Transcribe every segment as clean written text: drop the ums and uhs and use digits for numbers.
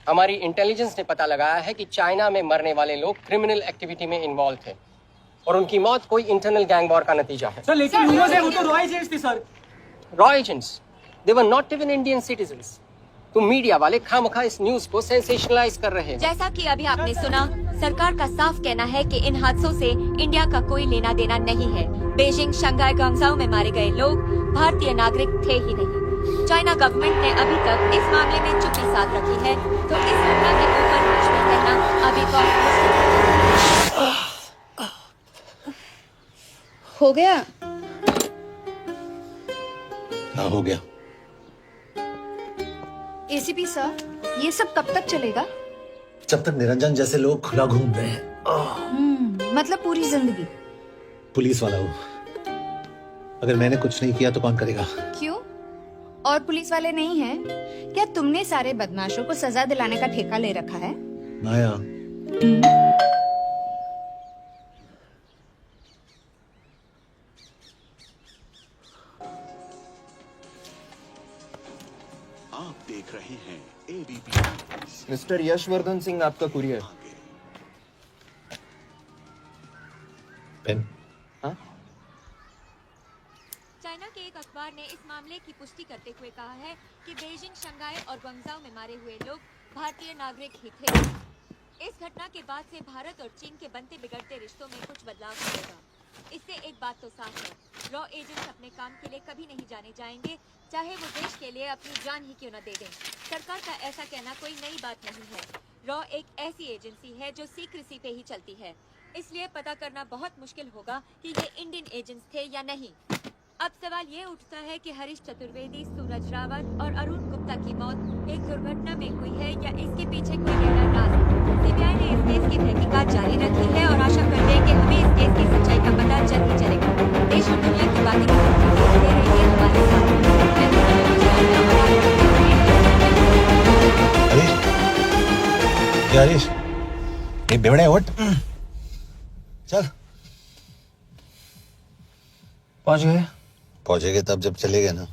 हमारी इंटेलिजेंस ने पता लगाया है कि चाइना में मरने वाले लोग क्रिमिनल एक्टिविटी में इन्वॉल्व थे और उनकी मौत कोई इंटरनल गैंग वॉर का नतीजा है। सर लेकिन ह्यूमर्स है, वो तो रॉ एजेंट्स थे sir. Raw agents, they were not even Indian citizens. तुम मीडिया वाले खामखा इस न्यूज को सेंसेशनलाइज कर रहे हो। जैसा कि अभी आपने सुना, सरकार का साफ कहना है कि इन हादसों से इंडिया का कोई लेना देना नहीं है। बीजिंग, शंघाई, ग्वांगझाओ में मारे गए लोग भारतीय नागरिक थे ही नहीं। चाइना गवर्नमेंट ने अभी तक इस मामले में चुप्पी साध रखी है, तो इस घटना के ऊपर कुछ भी कहना अभी बहुत मुश्किल है। हो गया? हाँ हो गया। एसीपी सर, ये सब कब तक चलेगा? जब तक निरंजन जैसे लोग खुला घूम रहे हैं। मतलब पूरी जिंदगी? पुलिस वाला हूँ, अगर मैंने कुछ नहीं किया तो कौन करेगा? क्यों? और पुलिस वाले नहीं हैं? क्या तुमने सारे बदमाशों को सजा दिलाने का ठेका ले रखा है? माया, आप देख रहे हैं एबीपी। मिस्टर यशवर्धन सिंह, आपका कुरियर। पेन। हाँ? चाइना के एक अखबार ने इस मामले की पुष्टि करते हुए कहा है कि बीजिंग, शंघाई और ग्वांगझाओ में मारे हुए लोग भारतीय नागरिक ही थे। इस घटना के बाद से भारत और चीन के बनते बिगड़ते रिश्तों में कुछ बदलाव आएगा। इससे एक बात तो साफ है, रॉ एजेंट्स अपने काम के लिए कभी नहीं जाने जाएंगे, चाहे वो देश के लिए अपनी जान ही क्यों न दे दें। सरकार का ऐसा कहना कोई नई बात नहीं है। रॉ एक ऐसी एजेंसी है जो सीक्रेसी पे ही चलती है, इसलिए पता करना बहुत मुश्किल होगा कि ये इंडियन एजेंट्स थे या नहीं। अब सवाल ये उठता है कि हरीश चतुर्वेदी, सूरज रावत और अरुण गुप्ता की मौत एक दुर्घटना में हुई है या इसके पीछे कोई गहरा राज है। सीबीआई ने इस केस की तहकीकात जारी रखी है और आशा करते हैं कि हमें इस केस की सच्चाई का पता जल्द ही चलेगा। देश और दुनिया की बातें दे रही है हमारे साथ। हरीश, ये बेवड़े उठ, चल। पहुंच गए? पहुंचेगे तब जब चलेगे ना।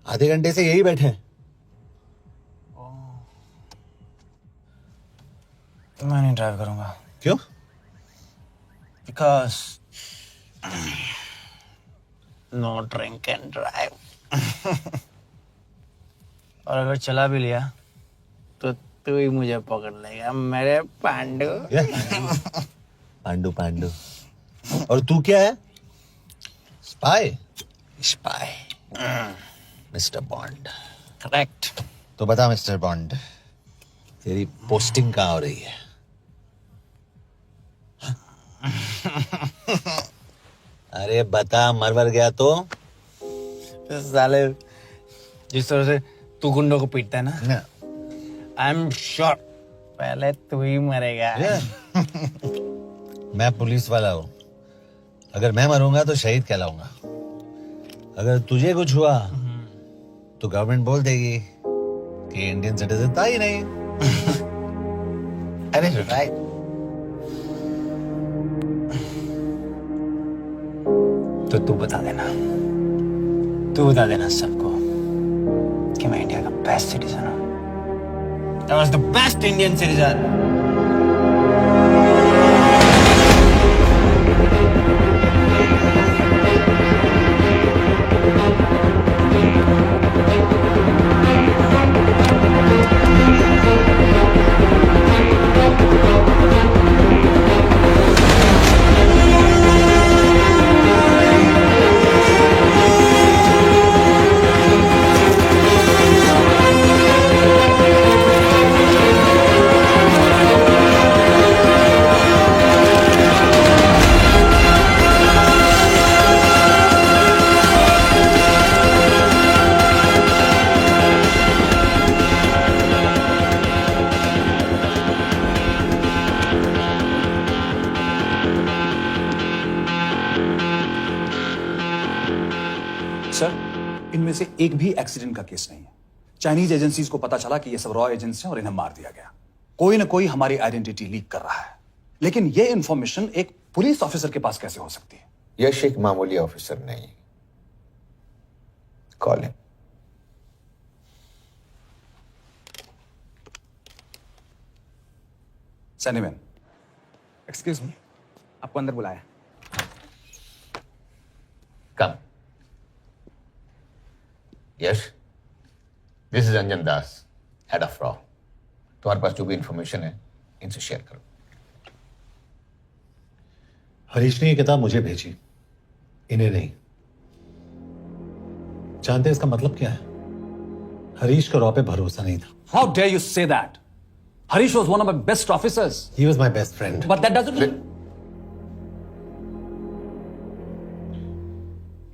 आधे घंटे से यही बैठे हैं। मैं नहीं ड्राइव करूंगा। क्यों? Because no drink and drive. और अगर चला भी लिया तो तू ही मुझे पकड़ लेगा, मेरे पांडू। पांडू पांडू। और तू क्या है? Spy? Spy. Mister bond. Correct. तो बता मिस्टर बॉन्ड, तेरी पोस्टिंग कहाँ हो रही है? अरे बता, मरवर गया तो? साले, जिस तरह से तू गुंडों को पीटता है ना, आई एम श्योर पहले तू ही मरेगा। मैं पुलिस वाला हूँ, अगर मैं मरूंगा तो शहीद कहलाऊंगा। अगर तुझे कुछ हुआ तो गवर्नमेंट बोल देगी कि इंडियन सिटीजन था ही नहीं। अरे राइट। तो तू बता देना सबको कि मैं इंडिया का बेस्ट सिटीजन हूँ। I was the best Indian citizen. Sir, इनमें से एक भी एक्सीडेंट का केस नहीं है। चाइनीज एजेंसीज को पता चला कि ये सब रॉ एजेंट्स हैं और इन्हें मार दिया गया। कोई ना कोई हमारी आइडेंटिटी लीक कर रहा है, लेकिन ये इंफॉर्मेशन एक पुलिस ऑफिसर के पास कैसे हो सकती है? यश एक मामूली ऑफिसर नहीं, Call him. Send him in. Excuse me, आपको अंदर बुलाया। Come. Yes. This is Anjan Das, head of RAW. तुम्हारे पास जो भी इंफॉर्मेशन है इनसे शेयर करो। हरीश ने ये किताब मुझे भेजी, इन्हें नहीं। जानते हैं इसका मतलब क्या है? हरीश को रॉ पे भरोसा नहीं था। How dare you say that? Harish was one of my best officers. He was my best friend. But that doesn't mean...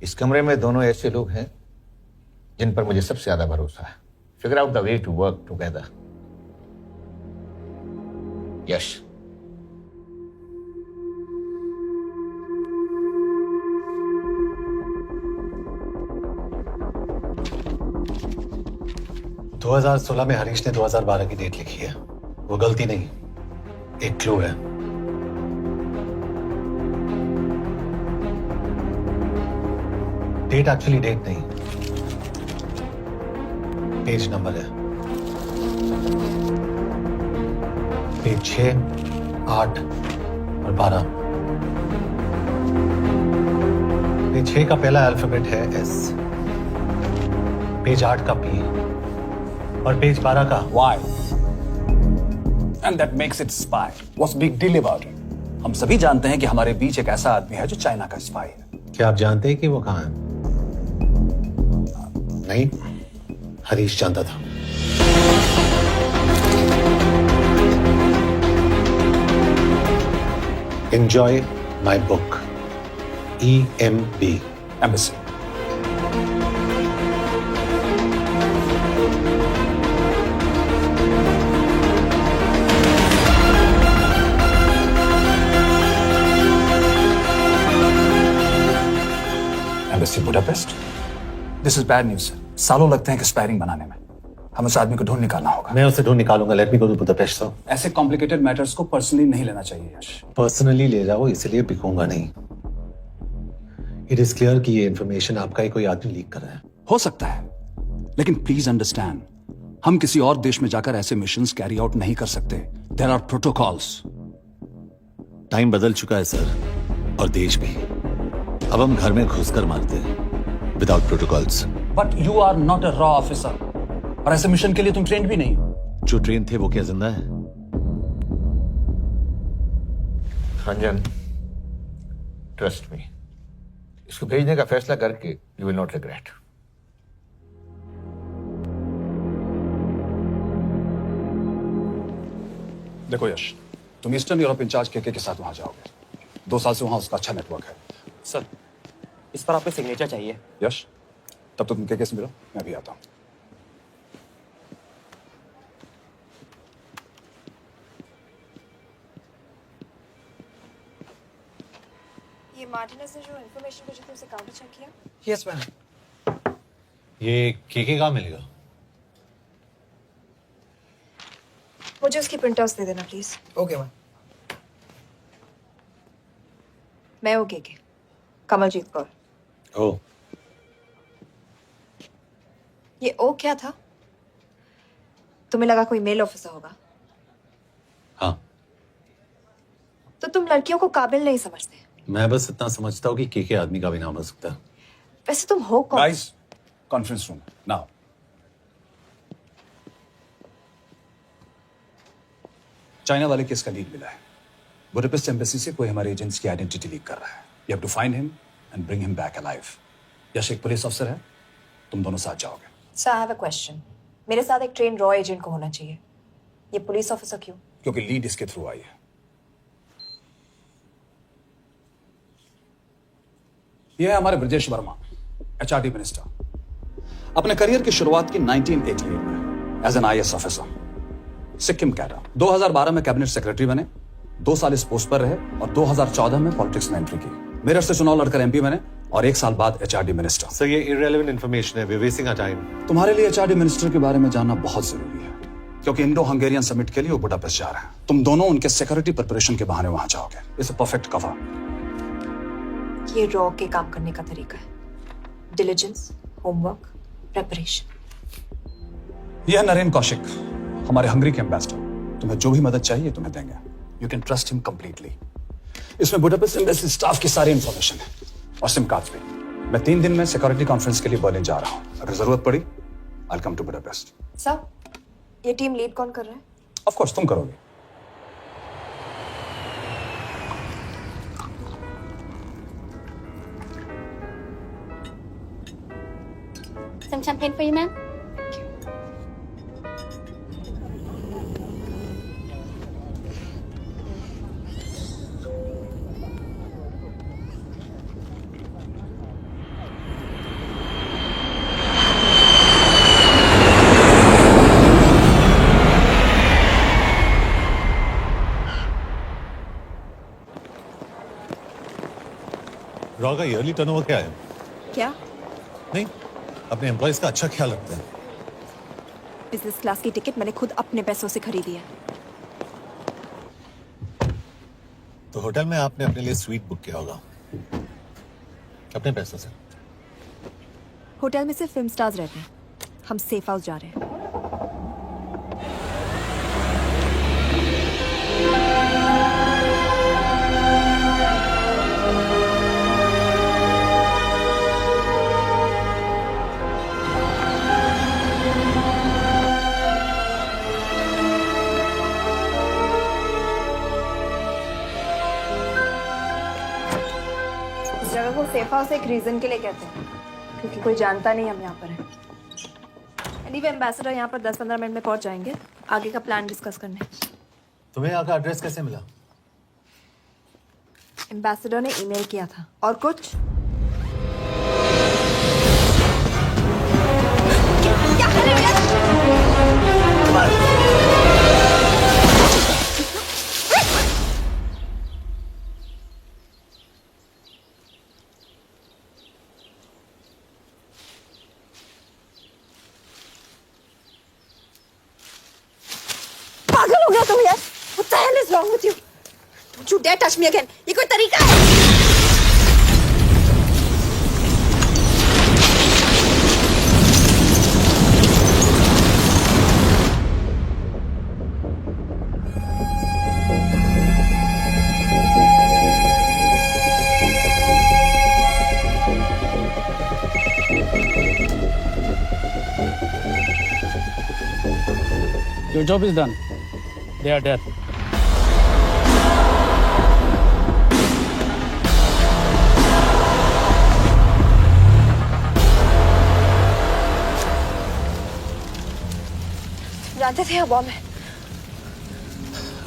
इस कमरे में दोनों ऐसे लोग हैं जिन पर मुझे सबसे ज्यादा भरोसा है। Figure out the way to work together. Yash, – 2016 में हरीश ने 2012 की डेट लिखी है। वो गलती नहीं, एक क्लू है। डेट एक्चुअली डेट नहीं, पेज नंबर है। पेज 6, 8 और 12। पेज 6 का पहला अल्फाबेट है S, पेज 8 का P और पेज 12 का Why? And that makes it spy. What's big deal about it? हम सभी जानते हैं कि हमारे बीच एक ऐसा आदमी है जो चाइना का स्पाई है। क्या आप जानते हैं कि वो कहां है? नहीं, हरीश जानता था। Enjoy my book. EMB. Embassy. Embassy Budapest. This is bad news. सालों लगते हैं एक्सपायरिंग बनाने में। हमें उस आदमी को ढूंढ निकालना होगा। मैं उसे ढूंढ निकालूंगा। Let me go to Budapest sir. ऐसे कॉम्प्लिकेटेड मैटर्स को पर्सनली नहीं लेना चाहिए यश। पर्सनली ले जाओ, इसलिए बिकूंगा नहीं। इट इज क्लियर कि ये इंफॉर्मेशन आपका ही कोई आदमी लीक कर रहा है। हो सकता है, लेकिन प्लीज अंडरस्टैंड, हम किसी और देश में जाकर ऐसे मिशंस कैरी आउट नहीं कर सकते। There are protocols. टाइम बदल चुका है सर, और देश भी। अब हम घर में घुसकर मारते हैं without protocols. But you are not a रॉ ऑफिसर, और ऐसे मिशन के लिए तुम ट्रेंड भी नहीं हो। जो ट्रेन थे वो क्या जिंदा है? अंजन, ट्रस्ट मी, इसको भेजने का फैसला करके यू विल नॉट रिग्रेट। देखो यश, तुम ईस्टर्न यूरोप इंचार्ज के साथ वहां जाओगे। 2 साल से वहां उसका अच्छा नेटवर्क है। सर, इस पर आपके सिग्नेचर चाहिए। यश, तब तो तुम के से मिलो, मैं भी आता हूं। ये मार्टिनेज ने जो इन्फॉर्मेशन भेजी थी उसे काउंटर चेक किया? Yes ma'am. ये केके कहाँ मिलेगा? मुझे उसकी प्रिंटआउट्स दे देना प्लीज। Okay ma'am. मैं हूँ केके, कमलजीत कौर। ओ, ये ओ क्या था? तुम्हें लगा कोई मेल ऑफिसर होगा? हाँ। तो तुम लड़कियों को काबिल नहीं समझते। मैं बस इतना समझता हूँ कि केके आदमी का भी नाम हो सकता है। वैसे तुम हो कौन? Guys, conference room now. China वाले केस का लीड मिला है। बुडापेस्ट एम्बेसी से कोई हमारे एजेंट्स की आइडेंटिटी लीक कर रहा है। You have to find him and bring him back alive. Yash एक पुलिस अफसर है, तुम दोनों साथ जाओगे। Sir, I have a question. मेरे साथ एक ट्रेन रॉ एजेंट को होना चाहिए, ये पुलिस ऑफिसर क्यों? क्योंकि लीड इसके थ्रू आई है। यह है हमारे ब्रजेश वर्मा, एचआरडी मिनिस्टर। अपने करियर की शुरुआत की 1988 में as an IAS officer, Sikkim cadre. 2012 में कैबिनेट सेक्रेटरी बने, 2 साल इस पोस्ट पर रहे और 2014 में पॉलिटिक्स में एंट्री की। मेरठ से चुनाव लड़कर एमपी बने और 1 साल बाद एचआरडी मिनिस्टर। सर, ये इररेलेवेंट इंफॉर्मेशन है, वी वेस्टिंग आवर टाइम। तुम्हारे लिए एचआरडी मिनिस्टर के बारे में जानना बहुत जरूरी है, क्योंकि इंडो हंगेरियन समिट के लिए वो बुडापेस्ट जा रहे हैं। तुम दोनों उनके सिक्योरिटी प्रिपरेशन के बहाने वहां जाओगे। It's a perfect cover. ये रॉ के काम करने का तरीका है। Diligence, homework, preparation. यह नरेन कौशिक, हमारे हंगरी के एम्बेसडर। तुम्हें जो भी मदद चाहिए तुम्हें देंगे। You can trust him completely. इसमें बुडापेस्ट एम्बेसी स्टाफ की सारी इंफॉर्मेशन है और सिम कार्ड्स भी। मैं 3 दिन में सिक्योरिटी कॉन्फ्रेंस के लिए बर्लिन जा रहा हूं। अगर जरूरत पड़ी आई कम टू बुडापेस्ट। सर, ये टीम लीड कौन कर रहा है? ऑफ कोर्स तुम करोगे। Some champagne for you, ma'am? Raw का ईयरली टर्नओवर क्या है? क्या? नहीं, अपने एम्प्लॉइज का अच्छा ख्याल रखते हैं। बिजनेस क्लास की टिकट मैंने खुद अपने पैसों से खरीदी है। तो होटल में आपने अपने लिए स्वीट बुक किया होगा अपने पैसों से। होटल में सिर्फ फिल्म स्टार्स रहते हैं। हम सेफ हाउस जा रहे हैं। जगह को सेफ हाउस एक रीजन के लिए कहते हैं, क्योंकि कोई जानता नहीं हम यहाँ पर हैं। एनीवे एम्बेसडर यहाँ पर 10-15 मिनट में पहुँच जाएंगे आगे का प्लान डिस्कस करने। तुम्हें यहाँ का एड्रेस कैसे मिला? एम्बेसडर ने ईमेल किया था। और कुछ? क्या कर रहे हो? पागल हो गया तुम यार? What the hell is wrong with you? Don't you dare touch me again. ये कोई तरीका है? Your job is done. They are dead. जानते थे बॉम्ब है।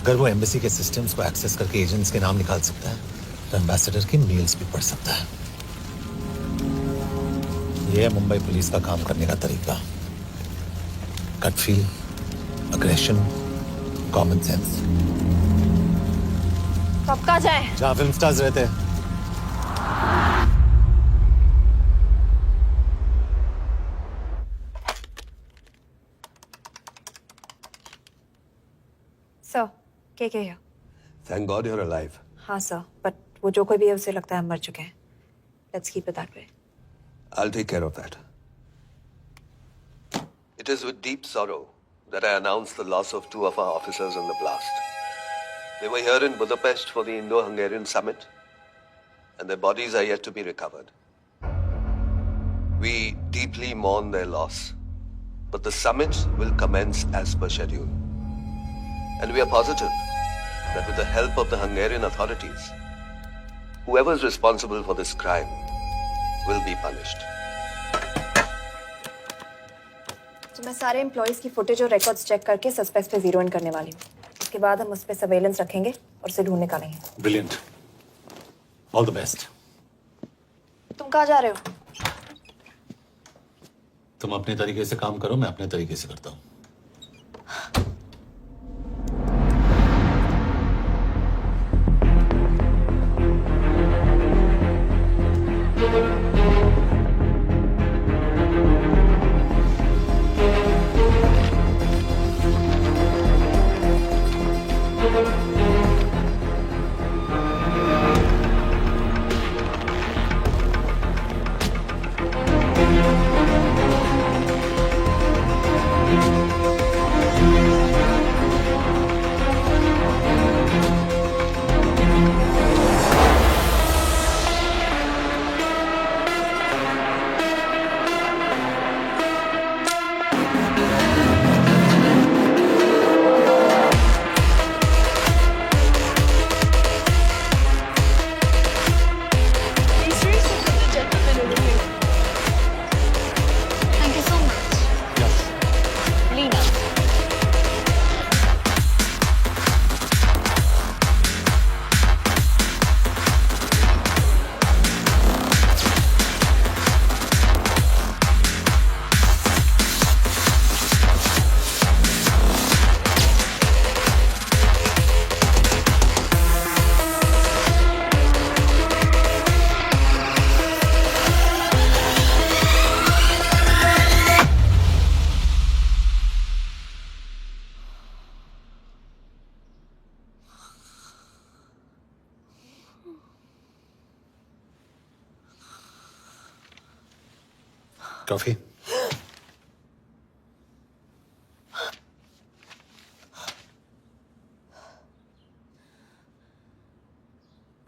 अगर वो एम्बेसी के सिस्टम्स को एक्सेस करके एजेंट्स के नाम निकाल सकता है तो एम्बेसडर की मेल्स भी पढ़ सकता है। ये है मुंबई पुलिस का काम करने का तरीका। Gut feel, aggression, common sense. कब का जाए? जहाँ फिल्म स्टार्स रहते हैं। सर, क्या है? Thank God you're alive. हाँ सर, बट वो जो कोई भी है उसे लगता है हम मर चुके हैं। Let's keep it that way. I'll take care of that. It is with deep sorrow that I announce the loss of 2 of our officers in the blast. They were here in Budapest for the Indo-Hungarian summit, and their bodies are yet to be recovered. We deeply mourn their loss, but the summit will commence as per schedule. And we are positive that with the help of the Hungarian authorities, whoever is responsible for this crime will be punished. तो मैं सारे employees की footage और records check करके suspects पे zero in करने वाली हूँ। उसके बाद हम उस पे सर्वेलेंस रखेंगे और उसे ढूंढ निकालेंगे। Brilliant, all the best. तुम कहाँ जा रहे हो? तुम अपने तरीके से काम करो, मैं अपने तरीके से करता हूँ। Coffee?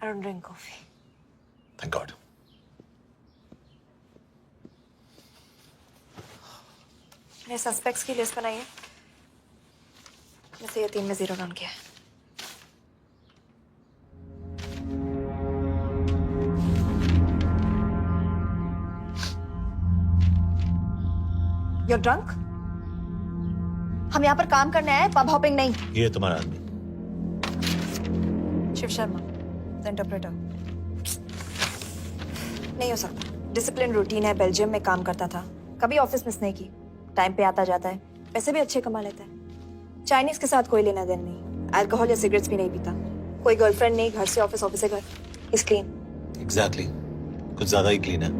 I don't drink coffee. Thank God. मैंने सस्पेक्ट्स की लिस्ट बनाई है, जैसे ये 3 में 0 डाउन किया है। You're drunk? हम यहाँ पर काम करने आए, पब हॉपिंग नहीं। ये तुम्हारा आदमी। Shiv Sharma, the interpreter. नहीं हो सकता। डिसिप्लिन रूटीन है, बेल्जियम में काम करता था, कभी ऑफिस मिस नहीं की, टाइम पे आता जाता है, पैसे भी अच्छे कमा लेता है। चाइनीज के साथ कोई लेना देना नहीं, अल्कोहल या सिगरेट्स भी नहीं पीता, कोई गर्लफ्रेंड नहीं, घर से ऑफिस, ऑफिस से घर। Is clean. एग्जैक्टली, कुछ ज्यादा ही क्लीन है।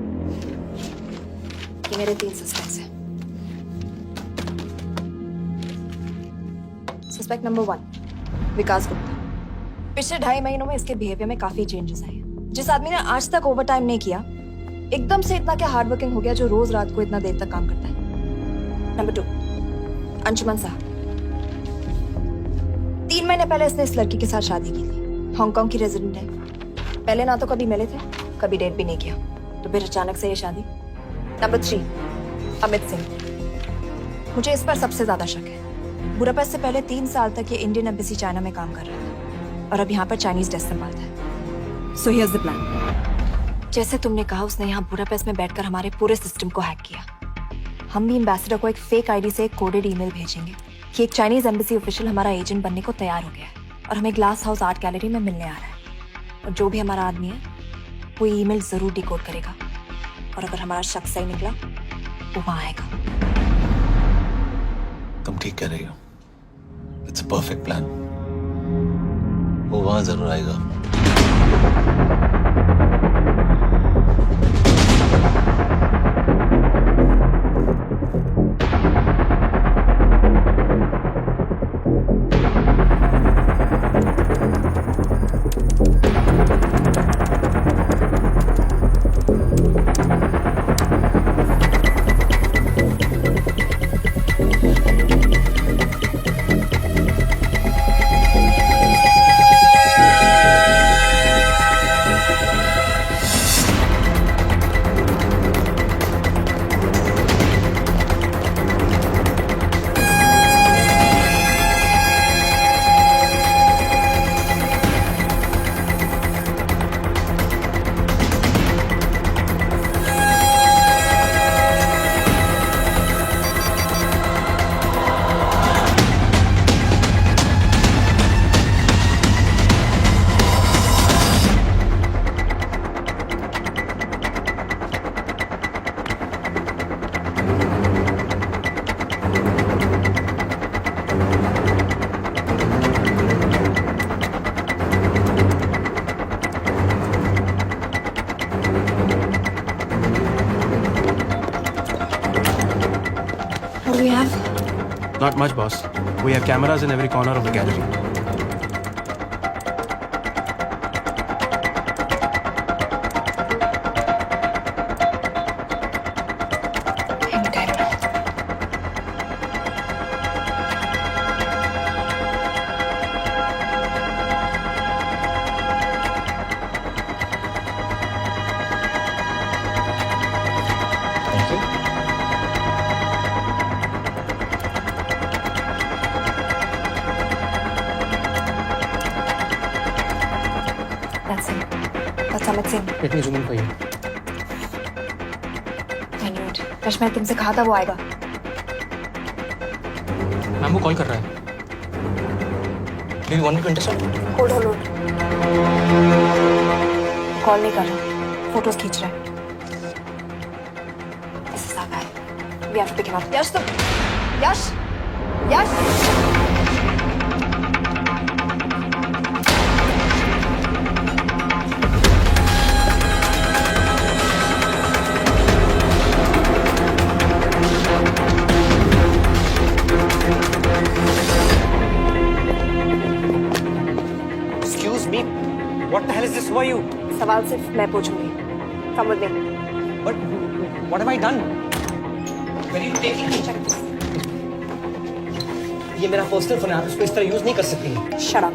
ये मेरे 3 सस्पेक्ट्स हैं। सस्पेक्ट नंबर 1, विकास गुप्ता। पिछले 2.5 महीनों में इसके बिहेवियर में काफी चेंजेस आए हैं। जिस आदमी ने आज तक ओवर टाइम नहीं किया, एकदम से इतना क्या हार्ड वर्किंग हो गया जो रोज रात को इतना देर तक काम करता है। नंबर 2, अंशुमन साहब। 3 महीने पहले इसने इस लड़की के साथ शादी की थी, हांगकांग की रेजिडेंट है। पहले ना तो कभी मिले थे, कभी डेट भी नहीं किया, तो फिर अचानक से ये शादी। नंबर 3, अमित सिंह। मुझे इस पर सबसे ज्यादा शक है। बुडापेस्ट से पहले 3 साल तक ये इंडियन एम्बेसी चाइना में काम कर रहा था और अब यहाँ पर चाइनीज डेस्क संभालता है। So here's the plan. जैसे तुमने कहा, उसने यहाँ बुडापेस्ट में बैठकर हमारे पूरे सिस्टम को हैक किया। हम भी एम्बेसडर को एक फेक आईडी से एक कोडेड ईमेल भेजेंगे कि एक चाइनीज एम्बेसी ऑफिशियल हमारा एजेंट बनने को तैयार हो गया है और हमें ग्लास हाउस आर्ट गैलरी में मिलने आ रहा है। और जो भी हमारा आदमी है, वो ईमेल जरूर डिकोड करेगा और अगर हमारा शक सही निकला, वो वहां आएगा। तुम ठीक कह रही हो। It's a perfect plan. वो वहां जरूर आएगा। Not much, boss. We have cameras in every corner of the gallery. Let me zoom in for you. I knew it. Rush, मैंने तुमसे कहा था वो आएगा। मैम वो कॉल कर रहा है। Do you want me to intercept? Hold. Call नहीं कर रहा, फोटोज खींच रहा है। ऐसे साफ है। We have to pick him up. यश तुम, यश। What the hell is this? Who are you? सवाल सिर्फ मैं पूछूंगी। Come with me. But what have I done? Where are you taking me? ये मेरा पर्सनल फोन है, आप इसको इस तरह यूज नहीं कर सकती। Shut up.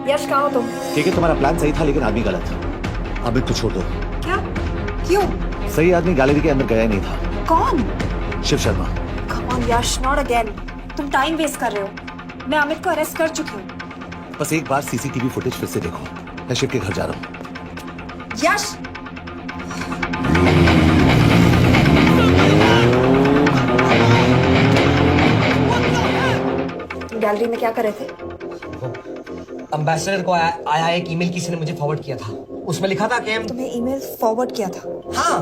यश कहाँ हो तुम? ठीक है, तुम्हारा प्लान सही था लेकिन आदमी गलत। अमित को छोड़ दो। क्या? क्यों? सही आदमी गैलरी के अंदर गया ही नहीं था। कौन? Shiv Sharma. Come on Yash, not again. तुम टाइम वेस्ट कर रहे हो। मैं अमित को अरेस्ट कर चुकी हूँ। बस एक बार सीसीटीवी फुटेज फिर से देखो। मैं शिव के घर जा रहा हूँ। यश! तुम गैलरी में क्या कर रहे थे? एम्बेसडर को आया एक ईमेल किसी ने मुझे फॉरवर्ड किया था, उसमें लिखा था कि तुम्हें ईमेल फॉरवर्ड किया था? हाँ।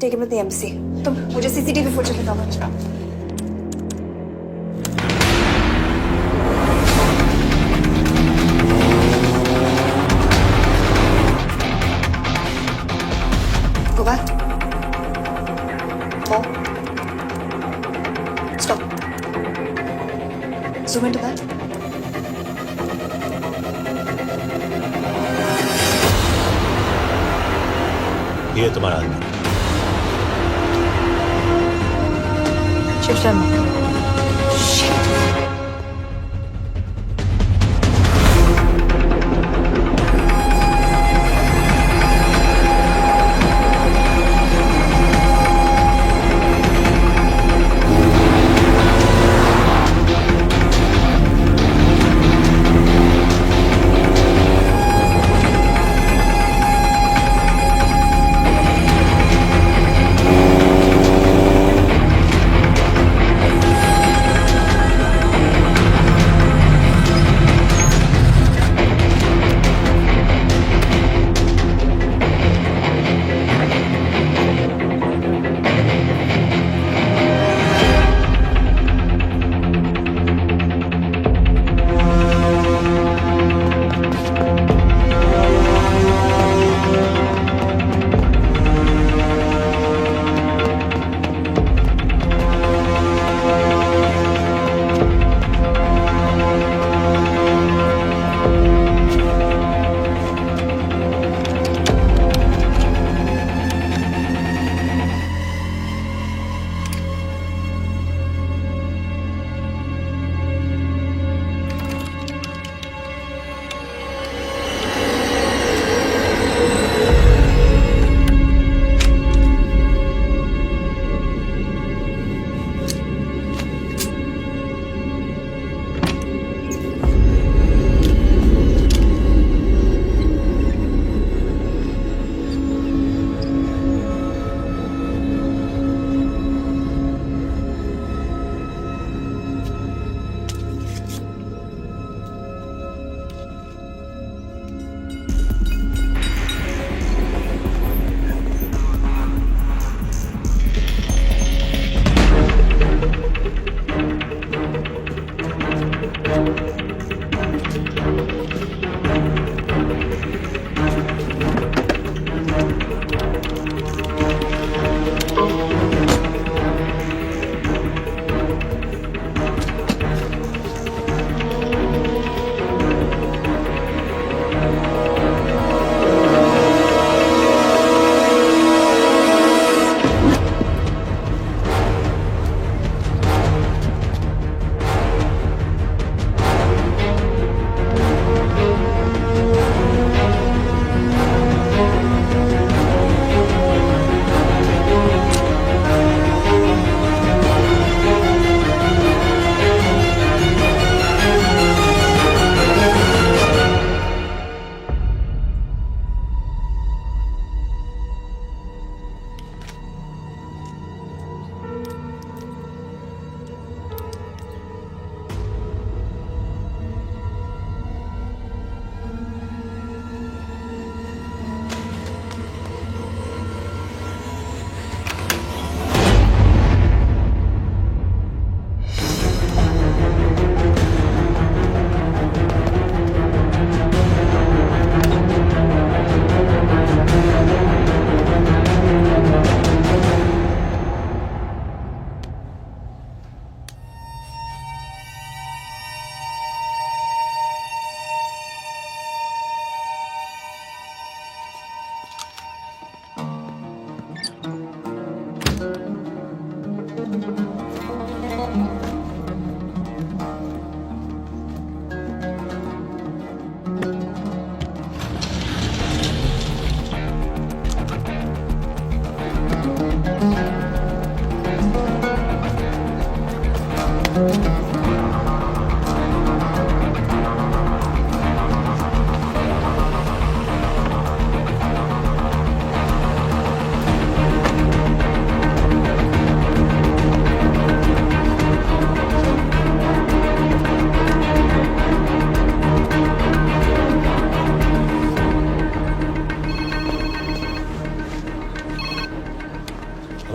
Take him to the MC. तुम मुझे सीसीटीवी फुटेज दिखाओ। Go back. More. Stop. Zoom into that. ये तुम्हारा आदमी। शिव शर्मा।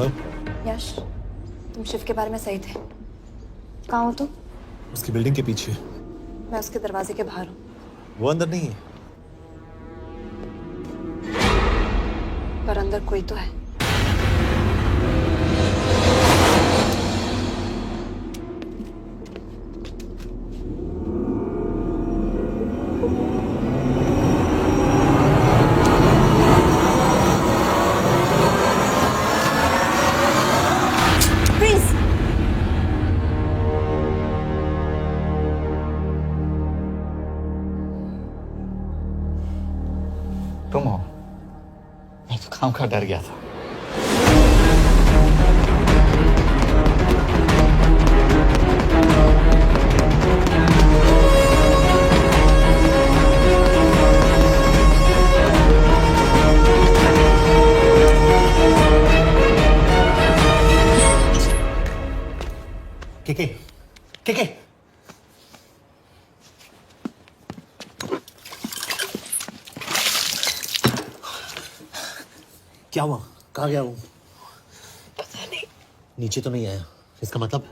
हेलो यश, तुम शिव के बारे में सही थे। कहाँ हो तुम? उसकी बिल्डिंग के पीछे। मैं उसके दरवाजे के बाहर हूँ। वो अंदर नहीं है। पर अंदर कोई तो है। तुम हो? मैं तो काम का डर गया था। के क्या हुआ? कहाँ गया वो? पता नहीं। नीचे तो नहीं आया, इसका मतलब?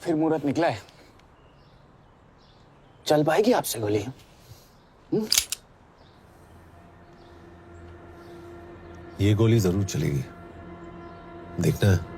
फिर मुहूर्त निकला है। चल पाएगी आपसे गोली? ये गोली जरूर चलेगी, देखना है।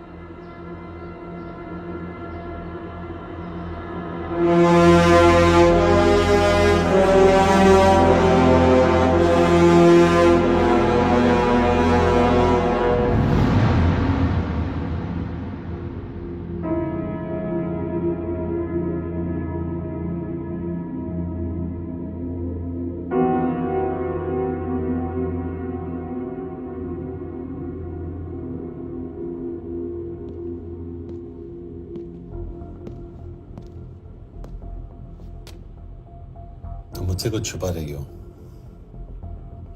मुझसे कुछ छुपा रही हो।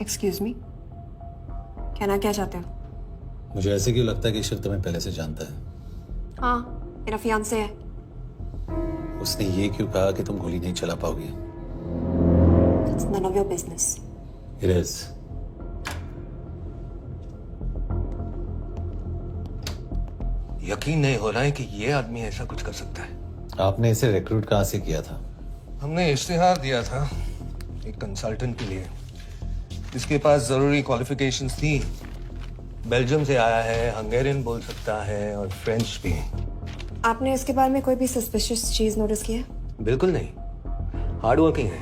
एक्सक्यूज मी, कहना क्या चाहते हो? मुझे ऐसे क्यों लगता है कि ईश्वर तुम्हें पहले से जानता है? हाँ, मेरा फियांसे है। उसने ये क्यों कहा कि तुम गोली नहीं चला पाओगी? It's none of your business. It is. यकीन नहीं हो रहा है कि ये आदमी ऐसा कुछ कर सकता है। आपने इसे रिक्रूट कहाँ से किया था? हमने इश्तिहार दिया था एक कंसल्टेंट के लिए, जिसके पास जरूरी क्वालिफिकेशंस थी। बेल्जियम से आया है, हंगेरियन बोल सकता है और फ्रेंच भी। आपने इसके बारे में कोई भी सस्पिशियस चीज नोटिस की है? बिल्कुल नहीं, हार्ड वर्किंग है,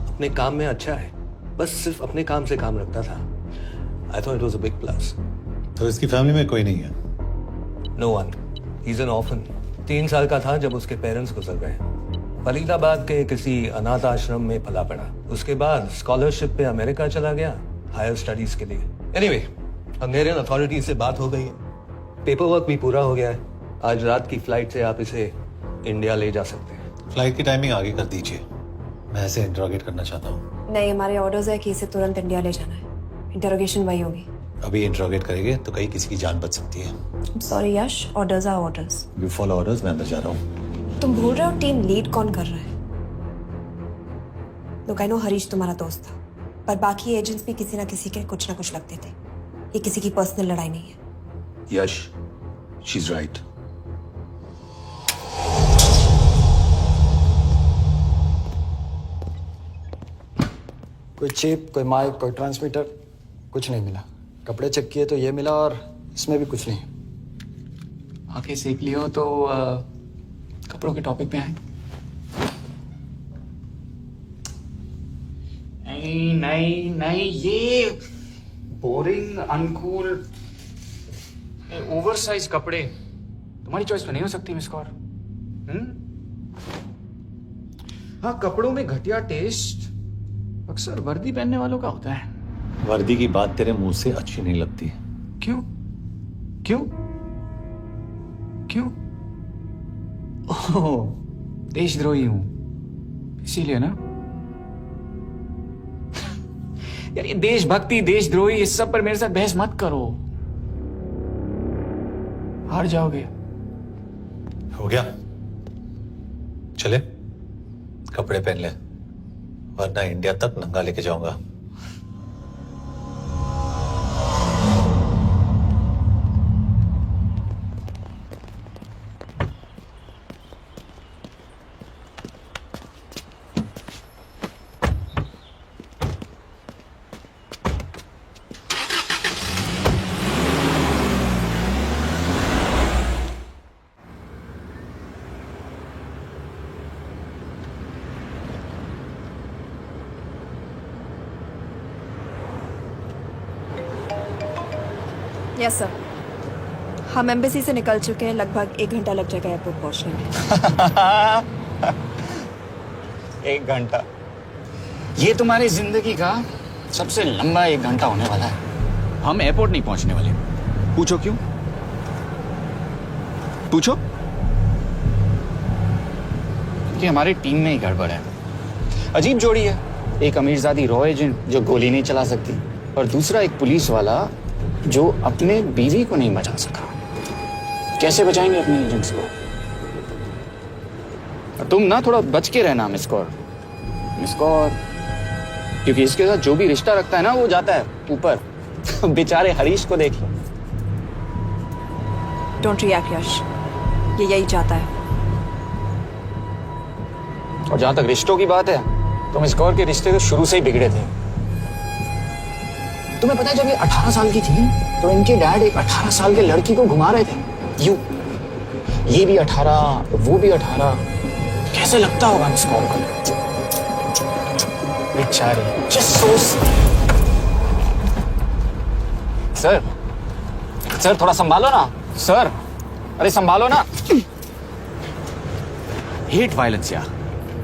अपने काम में अच्छा है, बस सिर्फ अपने काम से काम रखता था। I thought it was a big plus. तो इसकी फैमिली में कोई नहीं है? No one, he is an orphan. 3 साल का था जब उसके पेरेंट्स गुजर गए। फरीदाबाद के किसी अनाथ आश्रम में पला पड़ा। उसके बाद स्कॉलरशिप पे अमेरिका चला गया हायर स्टडीज के लिए। एनीवे, हंगेरियन अथॉरिटी से बात हो गई है, पेपर वर्क भी पूरा हो गया है। आज रात की फ्लाइट से आप इसे इंडिया ले जा सकते हैं। फ्लाइट की टाइमिंग आगे कर दीजिए, मैं इसे इंटरोगेट करना चाहता हूँ। नहीं, हमारे ऑर्डर्स है कि इसे तुरंत इंडिया ले जाना है। इंटरोगेशन वही होगी। अभी इंटरोगेट करेंगे तो कहीं किसी की जान बच सकती है। Sorry Yash, orders are orders. You follow orders, मैं अंदर जा रहा हूँ। तुम भूल रहे हो टीम लीड कौन कर रहा है? लोग आई नो हरीश तुम्हारा दोस्त था, पर बाकी एजेंट्स भी किसी ना किसी के कुछ ना कुछ लगते थे। ये किसी की पर्सनल लड़ाई नहीं है। यश, शी इज राइट। कोई चिप, कोई माइक, कोई ट्रांसमीटर, कुछ नहीं मिला। कपड़े चेक किए तो ये मिला और इसमें भी कुछ नहीं। आंखें सेक लियो तो कपड़ों के टॉपिक पे आए। नहीं नहीं नहीं, ये बोरिंग, अनकूल, ओवरसाइज कपड़े तुम्हारी चॉइस पे नहीं हो सकती मिस कौर। हाँ, कपड़ों में घटिया टेस्ट अक्सर वर्दी पहनने वालों का होता है। वर्दी की बात तेरे मुंह से अच्छी नहीं लगती। क्यों क्यों क्यों? ओह, देशद्रोही हूं इसीलिए ना। यार ये देशभक्ति, देशद्रोही, इस सब पर मेरे साथ बहस मत करो, हार जाओगे। हो गया, चले कपड़े पहन ले, वरना इंडिया तक नंगा लेके जाऊंगा। यस सर, हम एम्बेसी से निकल चुके हैं। लगभग 1 घंटा लग जाएगा एयरपोर्ट पहुंचने में। 1 घंटा? ये तुम्हारी जिंदगी का सबसे लंबा 1 घंटा होने वाला है। हम एयरपोर्ट नहीं पहुंचने वाले। पूछो क्यों? पूछो। क्योंकि हमारी टीम में ही गड़बड़ है। अजीब जोड़ी है, एक अमीरजादी रॉ एजेंट जो गोली नहीं चला सकती, और दूसरा एक पुलिस वाला जो अपने बीवी को नहीं बचा सका। कैसे बचाएंगे अपने एजेंट्स को? तुम ना थोड़ा बच के रहना मिस कौर, क्योंकि इसके साथ जो भी रिश्ता रखता है ना वो जाता है ऊपर। बेचारे हरीश को देख लो। डोंट रिएक्ट यश, ये यही चाहता है। और जहां तक रिश्तों की बात है, तो मिस कौर के रिश्ते तो शुरू से ही बिगड़े थे। तुम्हें पता है जब ये 18 साल की थी तो इनके डैड एक 18 साल के लड़की को घुमा रहे थे। ये भी 18, वो भी 18। कैसे लगता होगा मिस कॉल को? बेचारे। Just so सर थोड़ा संभालो ना सर। अरे संभालो ना। हेट वायलेंस यार।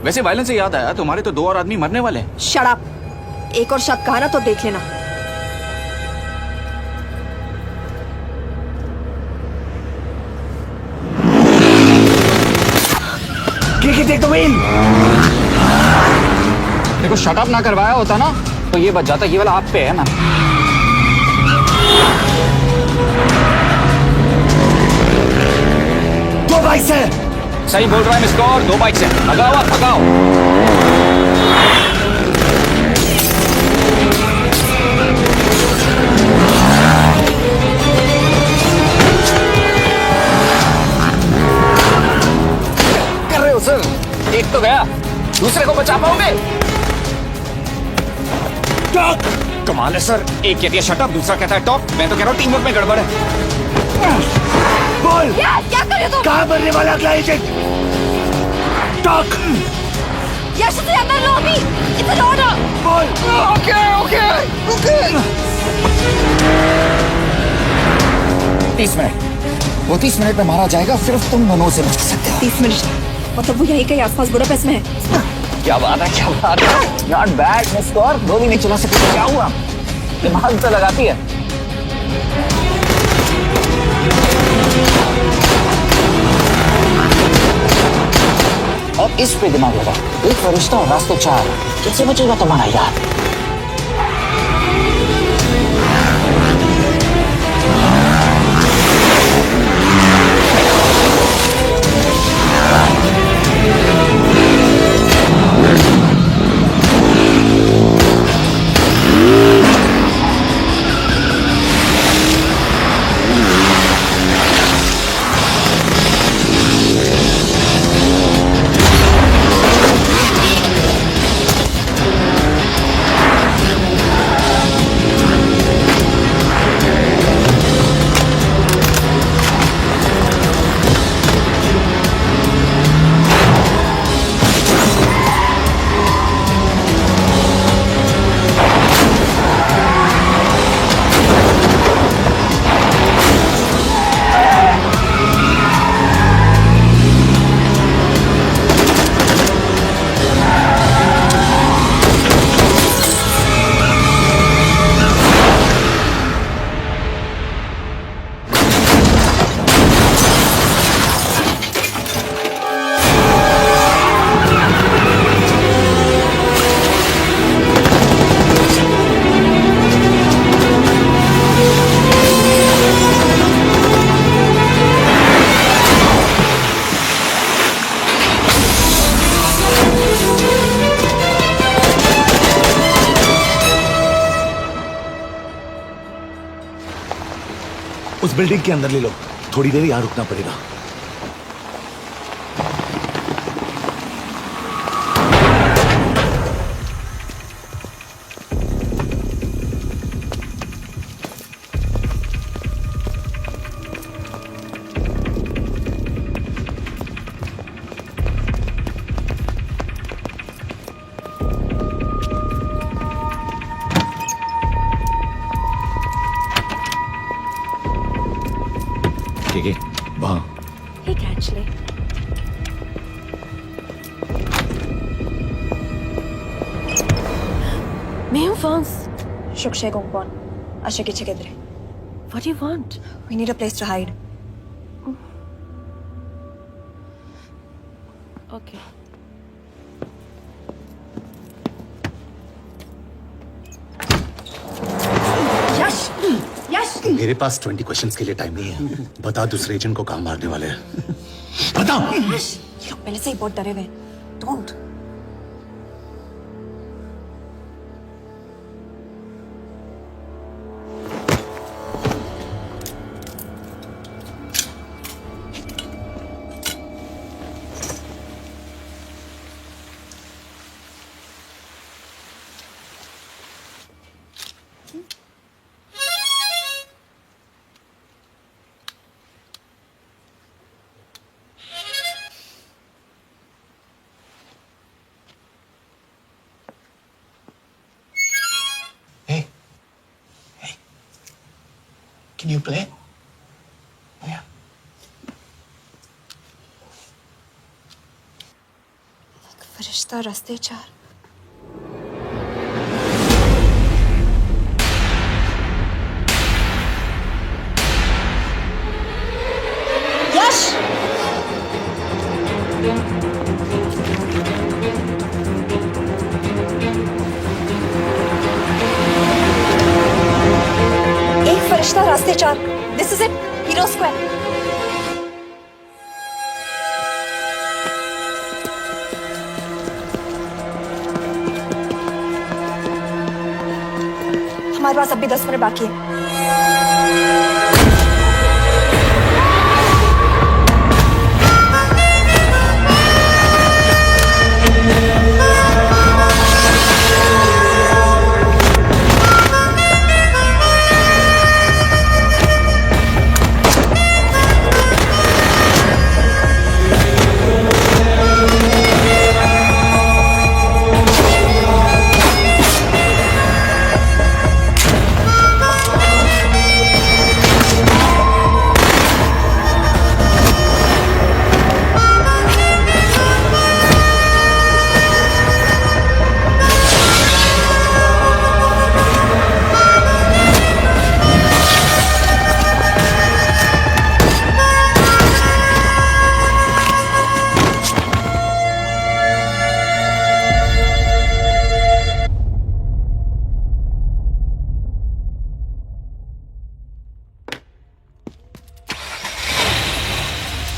वैसे वायलेंस से याद आया, तुम्हारे तो 2 और आदमी मरने वाले हैं। Shut up. एक और शक कहा ना तो देख लेना। देखो शट अप ना करवाया होता ना तो ये बच जाता। ये वाला आप पे है ना। दो बाइक से। सही बोल रहा है मिस कौर, 2 बाइक से। भगाओ आप भगाओ। कर रहे हो सर? एक तो गया, दूसरे को बचा पाओगे? कमाल है सर। एक कहती है शट अप, दूसरा कहता है टॉप। मैं तो कह रहा हूँ टीम वर्क में गड़बड़ है। बोल क्या कर रहे हो तुम? कहाँ मरने वाला अगला एजेंट? टॉक। यश से अंदर लो अभी। It's an order. बोल। Okay 30 minute. वो 30 मिनट में मारा जाएगा, सिर्फ तुम दोनों से बच सकते हो। 30 मिनट मतलब वो यहीं कहीं आसपास बुडापेस्ट में है। क्या बात है, क्या बात है। Not bad miss Kaur. गोली नहीं चला सकती तो क्या हुआ? दिमाग तो लगाती है। और इस पे दिमाग लगा। एक फरिश्ता और रास्ते 4। कैसे बचेगा तुम्हारा यार? उस बिल्डिंग के अंदर ले लो। थोड़ी देर यहां रुकना पड़ेगा। ठीक है वहां। Hey, actually. Mayo Fons. Shukshay Gongpon. Ashaki Chikadre. What do you want? We need a place to hide. Okay. Yash! Yash! मेरे पास 20 क्वेश्चंस के लिए टाइम नहीं है। बता दूसरे एजेंट को कहां मारने वाले हैं। बता। Yash! ये लोग पहले से ही बहुत डरे हुए हैं। Don't. Can you play? Yeah. फरिश्ता रास्ते चार। यश! एक फरिश्ता रास्ते चार। This is it, hero square. हमारे पास अभी 10 मिनट बाकी है।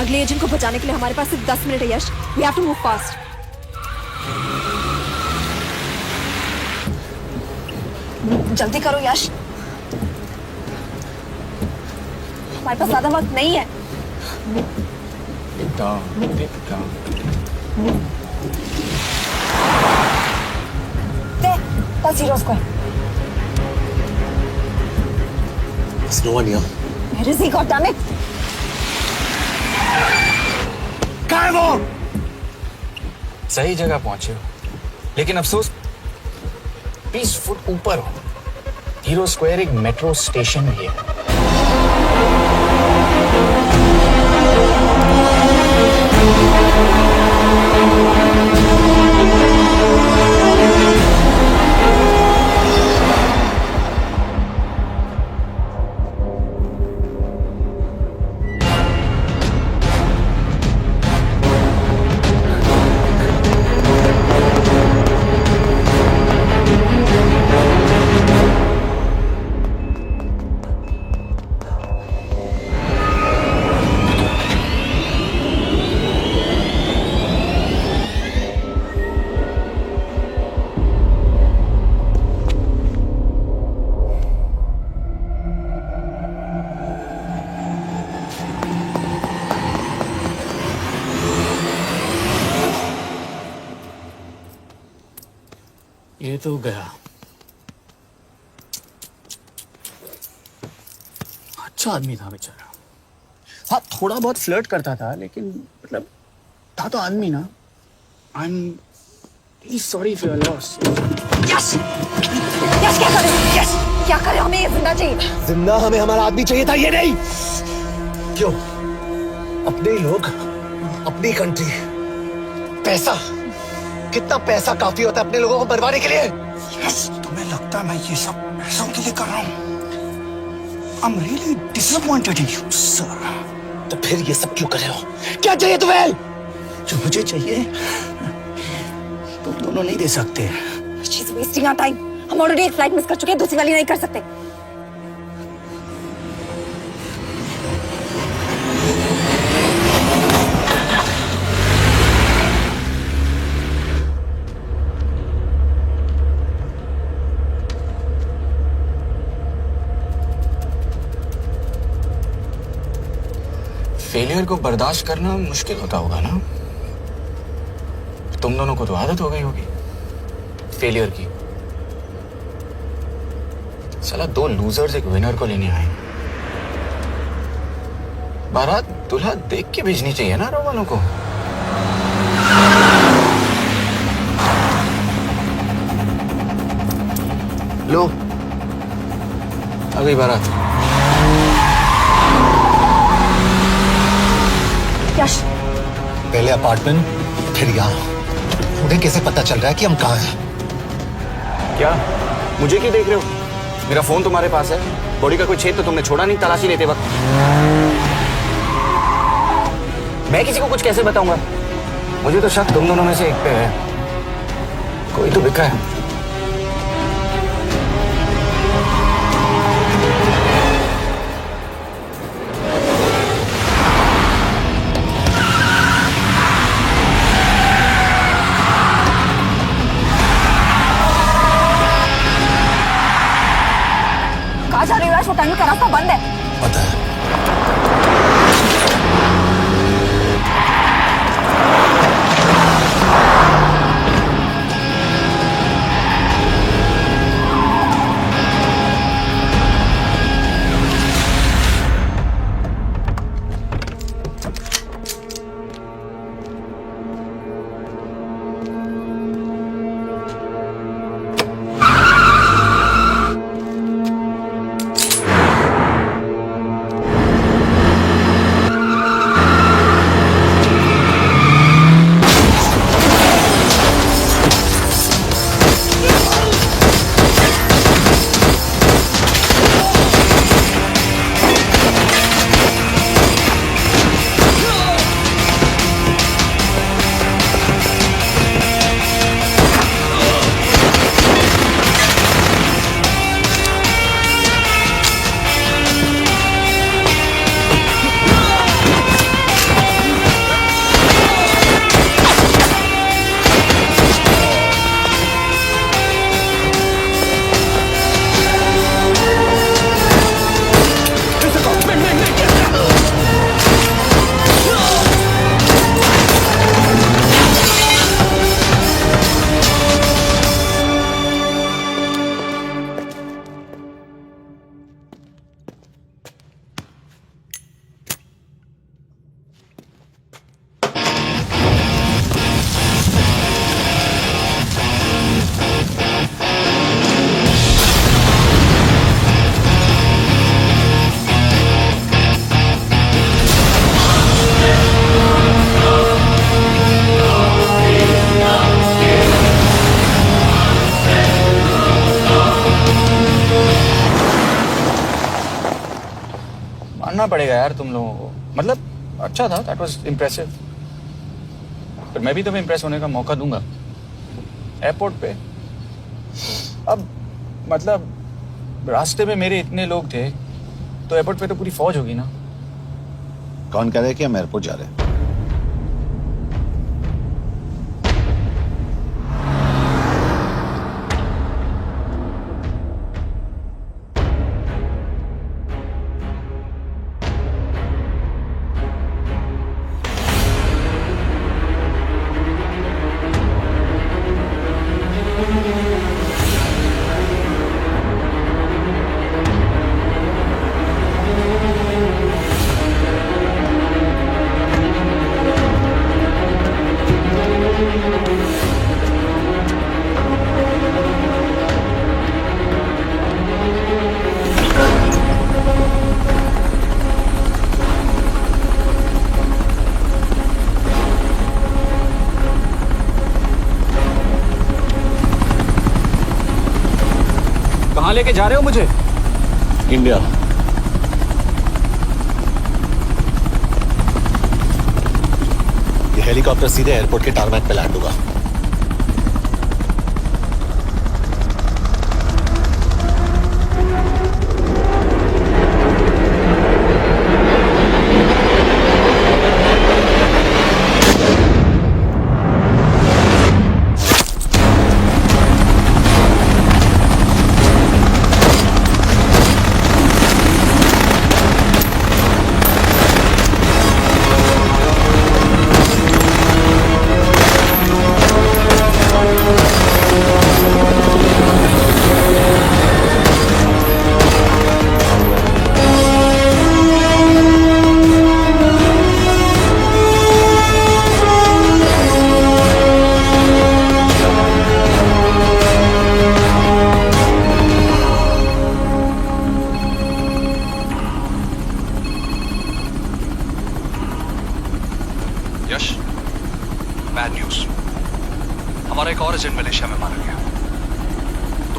अगले एजेंट को बचाने के लिए हमारे पास सिर्फ 10 मिनट है Yash. We have to move fast. जल्दी करो यश, हमारे पास ज्यादा वक्त नहीं है। That's Zero Square. There's no one here. Where is he? God damn it! कहाँ है वो? सही जगह पहुंचे हो, लेकिन अफसोस 20 फुट ऊपर हो। हीरो स्क्वायर एक मेट्रो स्टेशन भी है। ये तो गया। अच्छा आदमी था बेचारा। हाँ, थोड़ा बहुत फ्लर्ट करता था, लेकिन मतलब था तो आदमी ना। आई am really sorry for your loss. Yes! Yes, क्या करें? यस! क्या करें? हमें ये जिंदा चाहिए। जिंदा हमें हमारा आदमी चाहिए था, ये नहीं। क्यों? अपने लोग, अपनी कंट्री, पैसा, कितना पैसा काफी होता है अपने लोगों को मरवाने के लिए? यस, तुम्हें लगता है मैं ये सब पैसों के लिए कर रहा हूँ? I'm really disappointed in you, sir. तो फिर ये सब क्यों कर रहे हो? क्या चाहिए तुम्हें? जो मुझे चाहिए तुम दोनों नहीं दे सकते। She's wasting our time. हम ऑलरेडी एक फ्लाइट मिस कर चुके हैं, दूसरी वाली नहीं कर सकते। फेलियर को बर्दाश्त करना मुश्किल होता होगा ना? तुम दोनों को तो आदत हो गई होगी फेलियर की। साला 2 लूजर्स एक विनर को लेने आए। बारात दूल्हा देख के भेजनी चाहिए ना रो वालों को। लो, आ गई बारात। यश, पहले अपार्टमेंट फिर यहाँ। उन्हें कैसे पता चल रहा है कि हम कहाँ हैं? क्या मुझे क्यों देख रहे हो? मेरा फोन तुम्हारे पास है। बॉडी का कोई छेद तो तुमने छोड़ा नहीं तलाशी लेते वक्त। मैं किसी को कुछ कैसे बताऊंगा? मुझे तो शक तुम दोनों में से एक पे है। कोई तो बिका है। कहाँ जा रही हो? वो टनल का रास्ता बंद है। पता है। मानना पड़ेगा यार तुम लोगों को। मतलब अच्छा था, दैट वाज इम्प्रेसिव। पर मैं भी तुम्हें इम्प्रेस होने का मौका दूंगा एयरपोर्ट पे। अब मतलब रास्ते में मेरे इतने लोग थे तो एयरपोर्ट पे तो पूरी फौज होगी ना। कौन कह रहा है कि हम एयरपोर्ट जा रहे हैं? कहाँ लेके जा रहे हो मुझे? इंडिया। ये हेलीकॉप्टर सीधे एयरपोर्ट के टारमैक पे लैंड होगा।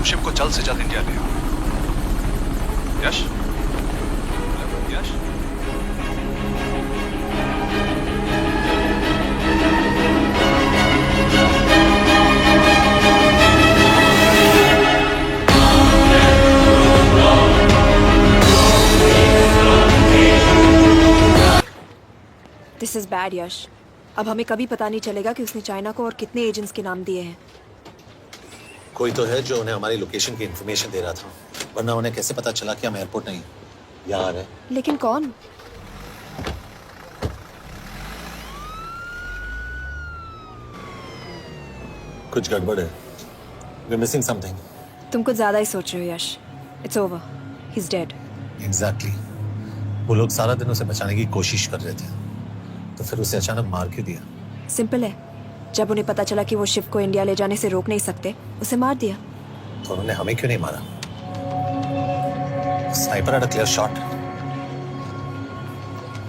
तुम शिव को जल्द से जल्द इंडिया ले आओ। यश, यश, दिस इज बैड यश। अब हमें कभी पता नहीं चलेगा कि उसने चाइना को और कितने एजेंट्स के नाम दिए हैं। कोई तो है जो उन्हें हमारी लोकेशन की इन्फॉर्मेशन दे रहा था, वरना उन्हें कैसे पता चला कि हम एयरपोर्ट नहीं यहाँ आ रहे हैं? लेकिन कौन? कुछ गड़बड़ है। We're missing something. तुम कुछ ज्यादा ही सोच रहे हो Yash. It's over, he is dead. Exactly. वो लोग सारा दिन उसे बचाने की कोशिश कर रहे थे, तो फिर उसे अचानक मार क्यों दिया? सिंपल है, जब उन्हें पता चला कि वो शिव को इंडिया ले जाने से रोक नहीं सकते, उसे मार दिया। तो उन्होंने हमें क्यों नहीं मारा? Sniper had a clear shot.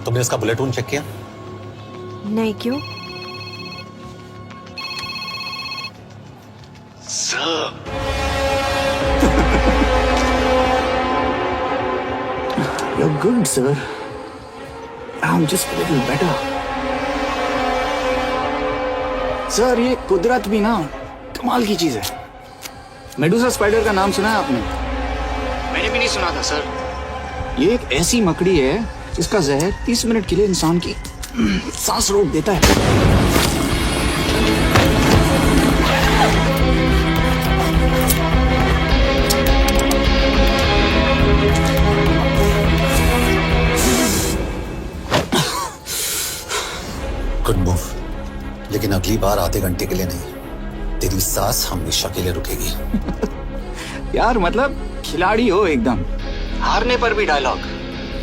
तुमने इसका बुलेट वूंड चेक किया? नहीं, क्यों? You're good, sir. I'm just a little better. Sir, ये कुदरत भी ना कमाल की चीज है। मेडुसा स्पाइडर का नाम सुना है आपने? मैंने भी नहीं सुना था सर। ये एक ऐसी मकड़ी है जिसका जहर 30 मिनट के लिए इंसान की सांस रोक देता है। गुड मूव, लेकिन अगली बार आधे घंटे के लिए नहीं, तेरी सांस हमेशा के लिए रुकेगी। यार मतलब खिलाड़ी हो एकदम, हारने पर भी डायलॉग।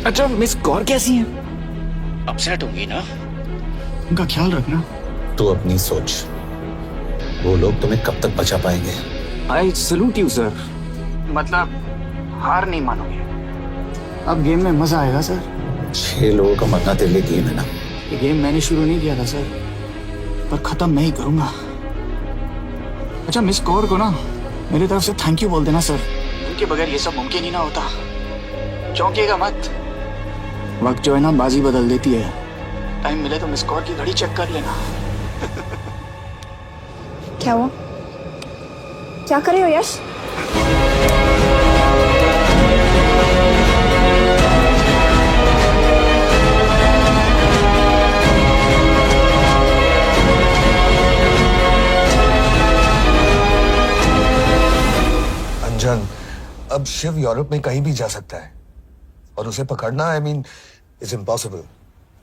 अच्छा, मिस कौर कैसी हैं? अपसेट होंगी ना, उनका ख्याल रखना। तू अपनी सोच, वो लोग तुम्हें कब तक बचा पाएंगे? I salute you sir. मतलब हार नहीं मानोगे, अब गेम में मजा आएगा सर। 6 लोगों का मरना तेरे लिए गेम है ना? ये गेम मैंने शुरू नहीं किया था सर, पर खत्म मैं ही करूंगा। अच्छा, मिस कौर को ना मेरी तरफ से थैंक यू बोल देना सर। उनके बगैर ये सब मुमकिन ही ना होता। चौंकिएगा मत, वक्त जो है ना बाजी बदल देती है। टाइम मिले तो मिस कौर की घड़ी चेक कर लेना। क्या हुआ? क्या कर रहे हो यश? अंजन, अब शिव यूरोप में कहीं भी जा सकता है और उसे पकड़ना, आई मीन, इज इम्पॉसिबल।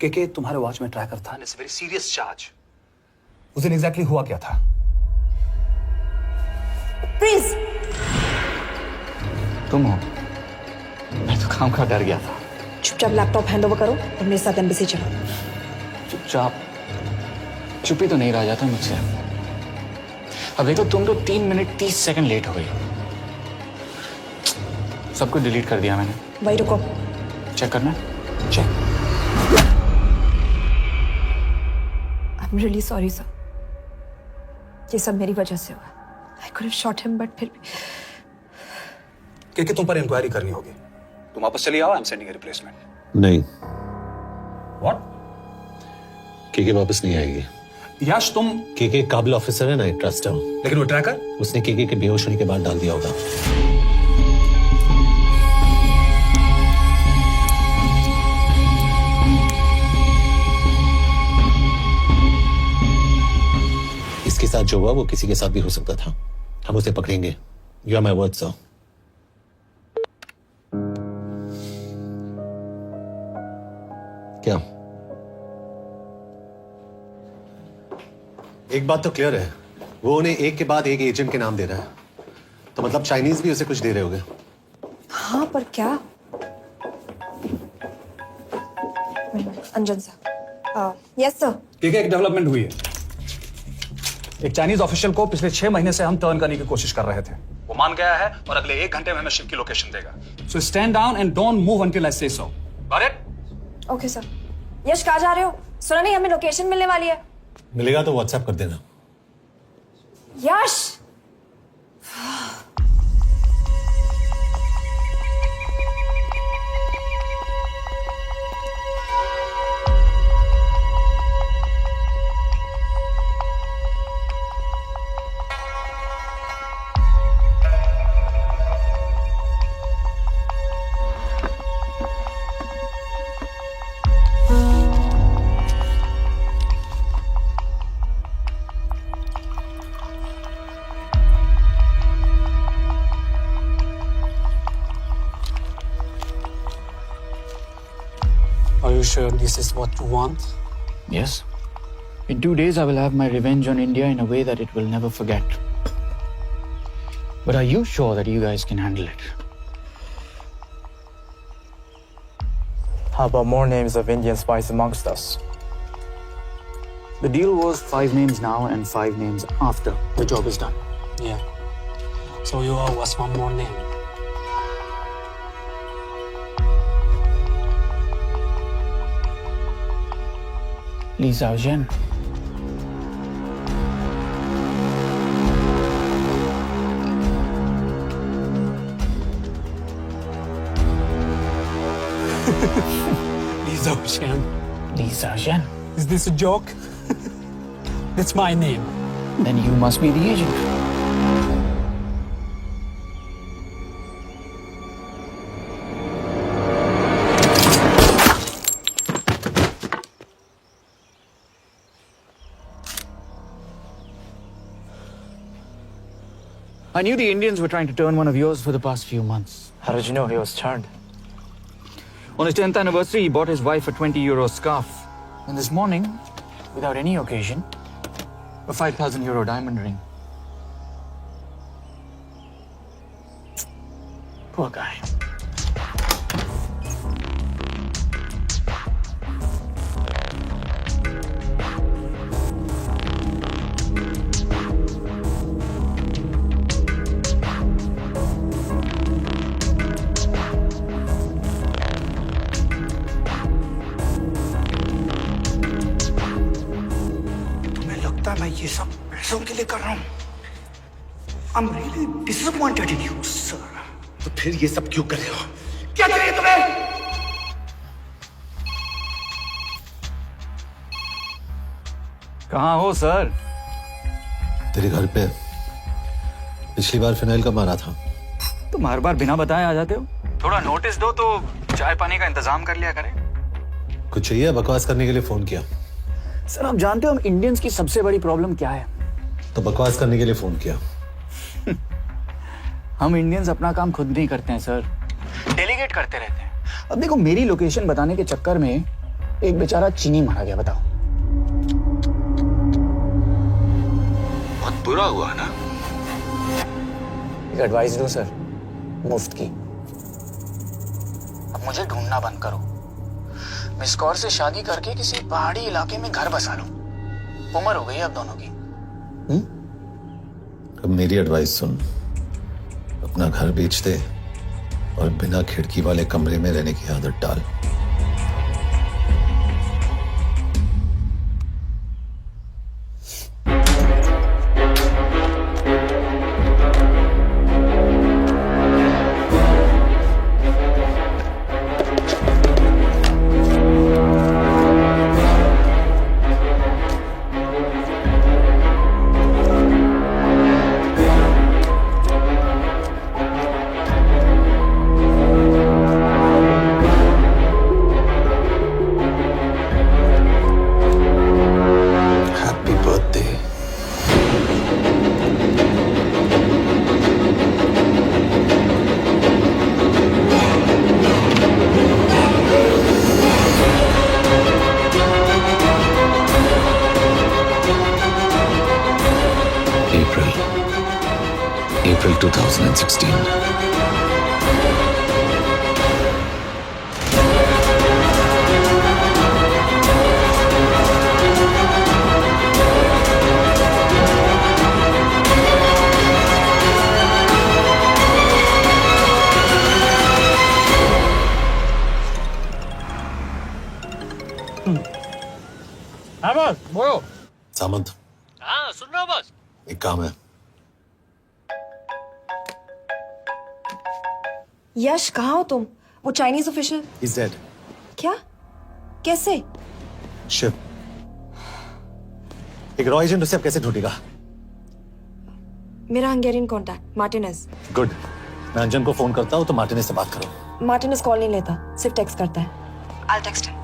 के तुम्हारे वॉच में ट्रैकर था, इट्स वेरी सीरियस चार्ज। उस दिन एग्जैक्टली हुआ क्या था? प्लीज। तुम हो? मैं तो काम का डर गया था। चुपचाप लैपटॉप हैंड ओवर करो और मेरे साथ एम्बेसी चलो। चुपचाप? चुप ही तो नहीं रहा जाता मुझसे। अब देखो, तुम तो 3 मिनट 30 सेकंड लेट हो गई। सब कुछ डिलीट कर दिया मैंने। वही रुको, चेक करना। Check. I am really sorry sir, ये सब मेरी वजह से हुआ। I could have shot him, but फिर भी। के तुम पर इंक्वायरी करनी होगी। तुम वापस चली आओ, I am sending A replacement. नहीं। व्हाट? के वापस नहीं आएगी। यश, तुम के काबिल ऑफिसर है ना, आई ट्रस्ट है। लेकिन वो ट्रैकर उसने के बेहोश होने के बाद डाल दिया होगा। इसके साथ जो हुआ वो किसी के साथ भी हो सकता था। हम उसे पकड़ेंगे। You are my word sir. क्या? एक बात तो क्लियर है, वो उन्हें एक के बाद एक एजेंट के नाम दे रहा है, तो मतलब चाइनीज भी उसे कुछ दे रहे होंगे। हाँ, पर क्या? अंजन सर। Yes sir. एक डेवलपमेंट हुई है। एक चाइनीज ऑफिशियल को पिछले 6 महीने से हम टर्न करने की कोशिश कर रहे थे। वो मान गया है और अगले 1 घंटे में हमें शिप की लोकेशन देगा। So stand down and don't move until I say so. Got it? Okay sir. Yash, कहाँ जा रहे हो? सुना नहीं, हमें लोकेशन मिलने वाली है। मिलेगा तो व्हाट्सएप कर देना। यश! sure this is what you want? Yes. In 2 days, I will have my revenge on India in a way that it will never forget. But are you sure that you guys can handle it? How about more names of Indian spies amongst us? The deal was 5 names now and 5 names after the job is done. Yeah. So you owe us one more name. Li Xiaozhen. Li Xiaozhen. Li Xiaozhen. Is this a joke? That's my name. Then you must be the agent. I knew the Indians were trying to turn one of yours for the past few months. How did you know he was turned? On his 10th anniversary, he bought his wife a 20 euro scarf. And this morning, without any occasion, a 5,000 euro diamond ring. Poor guy. मैं ये सब पैसों के लिए कर रहा हूँ। I'm really disappointed in you, sir. तो फिर ये सब क्यों कर रहे हो? क्या चाहिए तुम्हें? कहाँ हो सर? तेरे घर पे पिछली बार फिनाइल कब मारा था? तुम हर बार बिना बताए आ जाते हो। थोड़ा नोटिस दो तो चाय पानी का इंतजाम कर लिया करें। कुछ चाहिए? बकवास करने के लिए फोन किया। सर आप जानते हो हम इंडियंस की सबसे बड़ी प्रॉब्लम क्या है? तो बकवास करने के लिए फोन किया। हम इंडियंस अपना काम खुद नहीं करते हैं सर, डेलीगेट करते रहते हैं। अब देखो मेरी लोकेशन बताने के चक्कर में एक बेचारा चीनी मारा गया, बताओ। बहुत बुरा हुआ ना? एक एडवाइस दो सर, मुफ्त की। अब मुझे ढूंढना बंद करो। मिस कौर से शादी करके किसी पहाड़ी इलाके में घर बसा लो। उम्र हो गई अब दोनों की। अब मेरी एडवाइस सुन, अपना घर बेच दे और बिना खिड़की वाले कमरे में रहने की आदत डाल। April 2016. हाँ बॉस बोलो। सामंत, हाँ सुन रहा हूँ बॉस। एक काम है। यश कहाँ हो तुम? वो चाइनीज ऑफिशियल He's dead. क्या? कैसे? शिव, एक रॉ एजेंट उसे अब कैसे ढूंढेगा? मेरा हंगेरियन कॉन्टैक्ट मार्टिनेज। गुड, मैं अंजन को फोन करता हूँ तो मार्टिनेज से बात करो। मार्टिनेज कॉल नहीं लेता, सिर्फ टेक्स्ट करता है। I'll text him.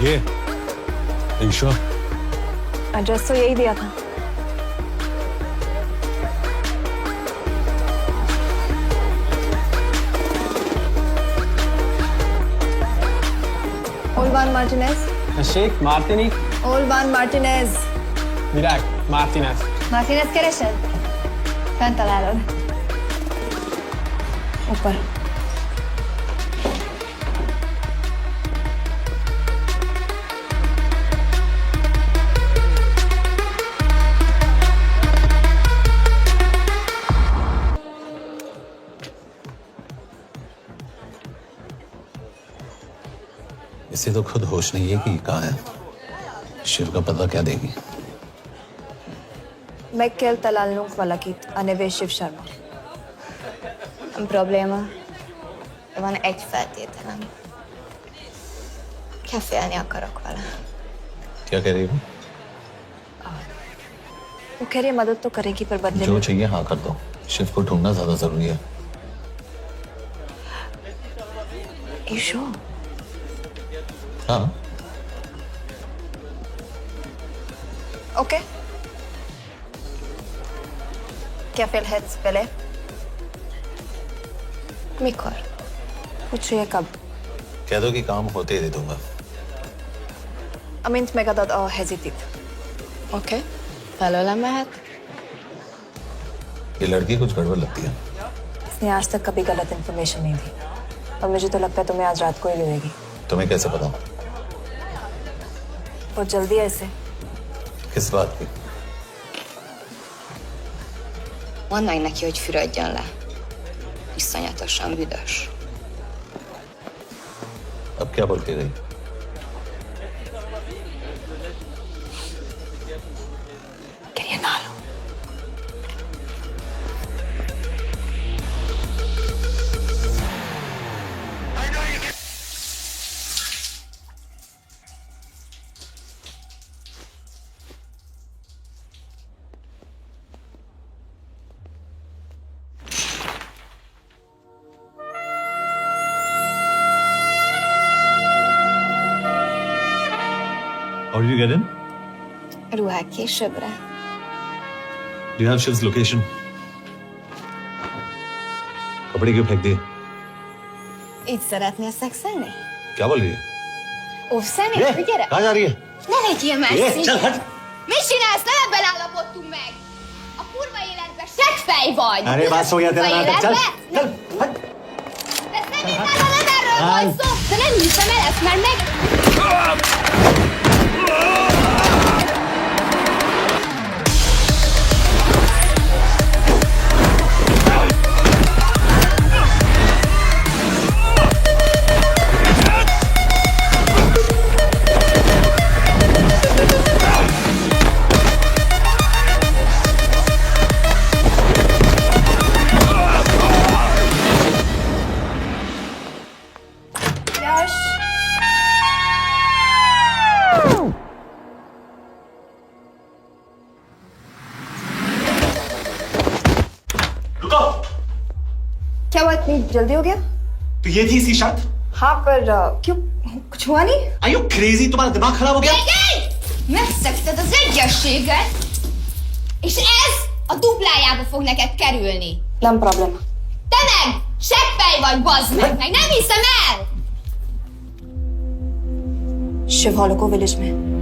ये Are you sure? एड्रेस तो यही दिया था। Olvan Martinez. Sheikh Martini. Olvan Martinez. Virág Martinez. Martinez keresed? Fent találod. ऊपर। इसे तो खुद होश नहीं है कि कहाँ है। शिव का पता क्या देगी? मैं kell találnunk valakit, a neve Shiv Sharma. Probléma. Van egy feltételem. Kefélni akarok vele. क्या कह रही हो? वो कह रही है मदद तो करेगी पर बदले जो में चाहिए हाँ कर दो। शिव को ढूंढना ज्यादा जरूरी है। You sure? हाँ। Okay. क्या félhetsz vele? Mikor? पूछ रही है कब? कह दो कि काम होते ही दे दूंगा। Amint megadod a hezitit. Oké. Felőlem mehet? ये लड़की कुछ गड़बड़ लगती है। इसने आज तक कभी गलत इन्फॉर्मेशन नहीं दी और मुझे तो लगता है तुम्हें आज रात को ही मिलेगी। तुम्हें कैसे पता? और जल्दी है इसे। किस बात की? Mondd meg neki, hogy fürödjön le. Iszonyatosan büdös. अब क्या बोल के गई? Quería nada. How did you get in? Ruhák későbbre. Do you have Shiv's location? कपड़े क्यों फेंक दिए? Így szeretnél szexelni? क्या बोल रही है? Óvszeni? ये, Gyere! कहाँ जा रही है? Ne legyél messzi! ये, चल हट! Mit csinálsz? Nem ebben állapodtunk meg! A kurva életben seggfej vagy! अरे बात हो गया तेरा नाटक, चल! चल! हट! Nem erről van szó! De nem hiszem el ezt, mert meg... क्या हुआ इतनी जल्दी हो गया? तो ये थी इसकी शर्त? हाँ पर क्यों कुछ हुआ नहीं? Are you crazy? तुम्हारा दिमाग खराब हो गया? Megszegted az egyességet, és ez a duplájába fog neked kerülni. Nem problema. Te meg seggfej vagy, bazd meg nem hiszem el! Shiv Holloko village में।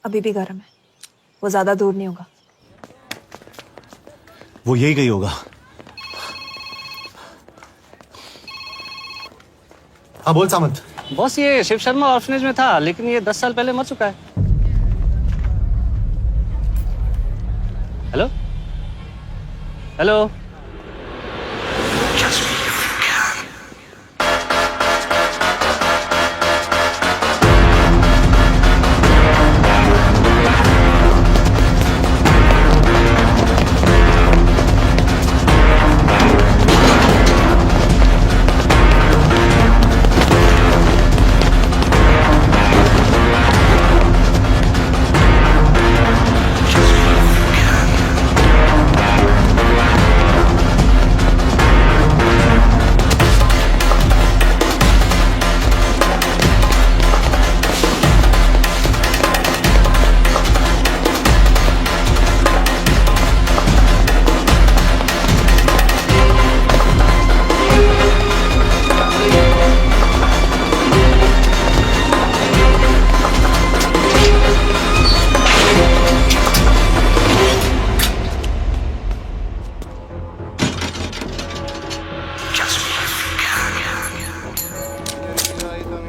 अभी भी गर्म है, वो ज्यादा दूर नहीं होगा। वो यही गई होगा। हाँ बोल सामंत। बॉस ये शिव शर्मा ऑर्फनेज में था, लेकिन ये 10 साल पहले मर चुका है। Hello hello.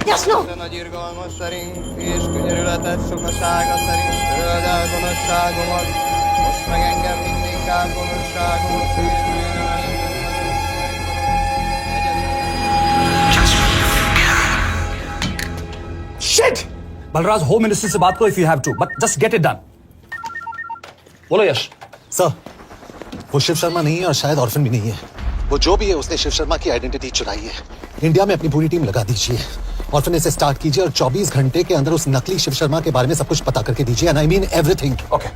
Jasno! És könyörületet sokasága szerint töröld el gonoszságomat, most meg engem mindinkább gonoszságomot és Shit! Balraj home minister से बात करो if you have to, but just get it done. बोलो यश। सर, वो शिव शर्मा नहीं है और शायद ऑर्फन भी नहीं है। वो जो भी है उसने शिव शर्मा की आइडेंटिटी चुराई है। इंडिया में अपनी पूरी टीम लगा दीजिए, ऑर्फनेज से स्टार्ट कीजिए और 24 घंटे के अंदर उस नकली शिव शर्मा के बारे में सब कुछ पता करके दीजिए। And I mean everything. Okay.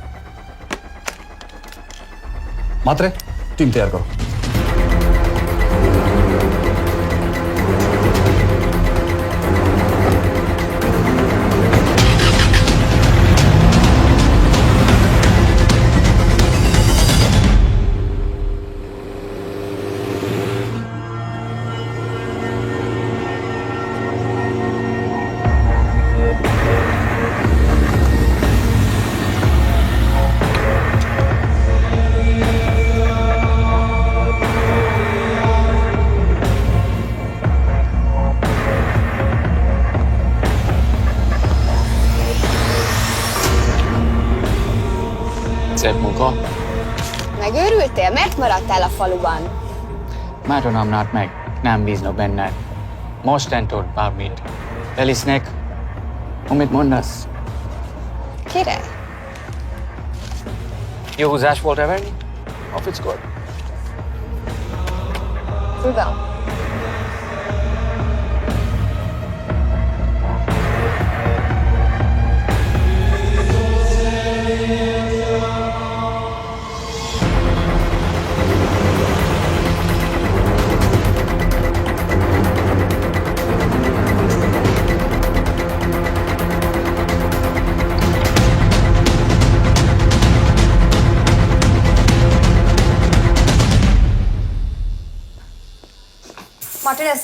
Matre, team तैयार करो। Szép munka. Megőrültél? Miért maradtál a faluban? Mert nem nárt meg. Nem bíznak benned. Mostantól bármit. Elisnek, amit mondasz. Király. Jó húzás volt elvenni? A fickót. Tudom. Martinez,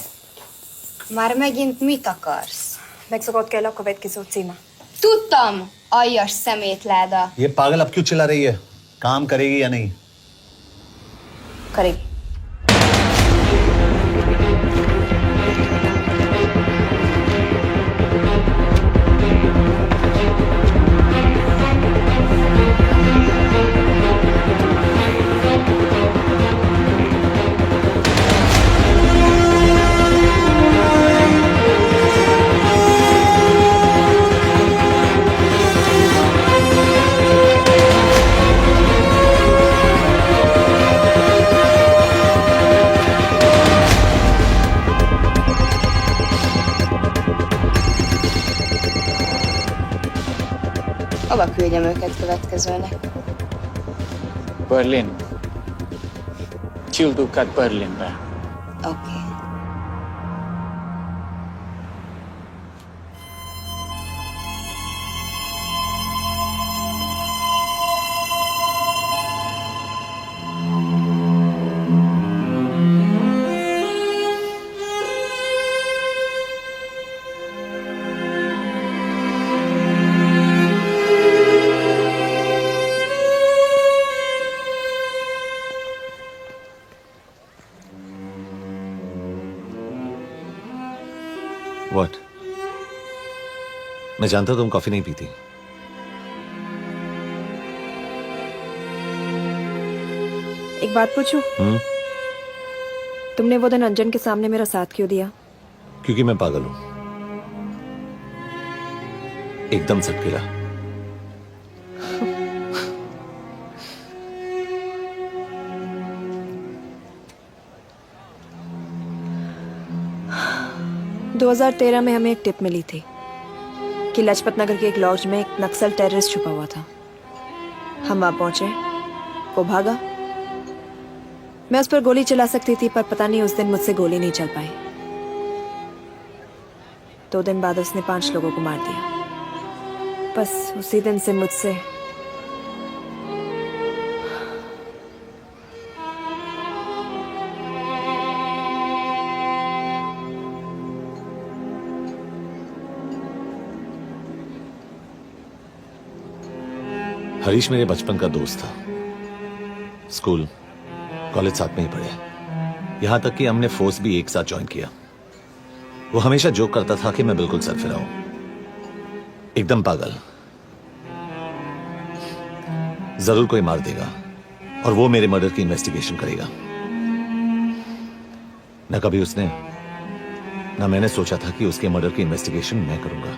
Már megint mit akarsz? Mexikót kell a következő címe. Tudtam, aljas szemétláda. ये पागल अब क्यों चिल्ला रही है? काम करेगी या नहीं? करेगी। Hova küldjem őket következőnek? Berlin. Küldőket Berlinbe. Oké. मैं जानता तुम कॉफी नहीं पीती। एक बात पूछूं? तुमने वो दिन अंजन के सामने मेरा साथ क्यों दिया? क्योंकि मैं पागल हूं, एकदम सटकेला। – 2013 में हमें एक टिप मिली थी कि लाजपत नगर के एक लॉज में एक नक्सल टेररिस्ट छुपा हुआ था। हम वहां पहुंचे, वो भागा। मैं उस पर गोली चला सकती थी, पर पता नहीं उस दिन मुझसे गोली नहीं चल पाई। 2 दिन बाद उसने 5 लोगों को मार दिया। बस उसी दिन से मुझसे हरीश मेरे बचपन का दोस्त था। स्कूल कॉलेज साथ में ही पढ़े, यहां तक कि हमने फोर्स भी एक साथ ज्वाइन किया। वो हमेशा जोक करता था कि मैं बिल्कुल सरफिरा हूं, एकदम पागल। जरूर कोई मार देगा और वो मेरे मर्डर की इन्वेस्टिगेशन करेगा। न कभी उसने न मैंने सोचा था कि उसके मर्डर की इन्वेस्टिगेशन मैं करूंगा।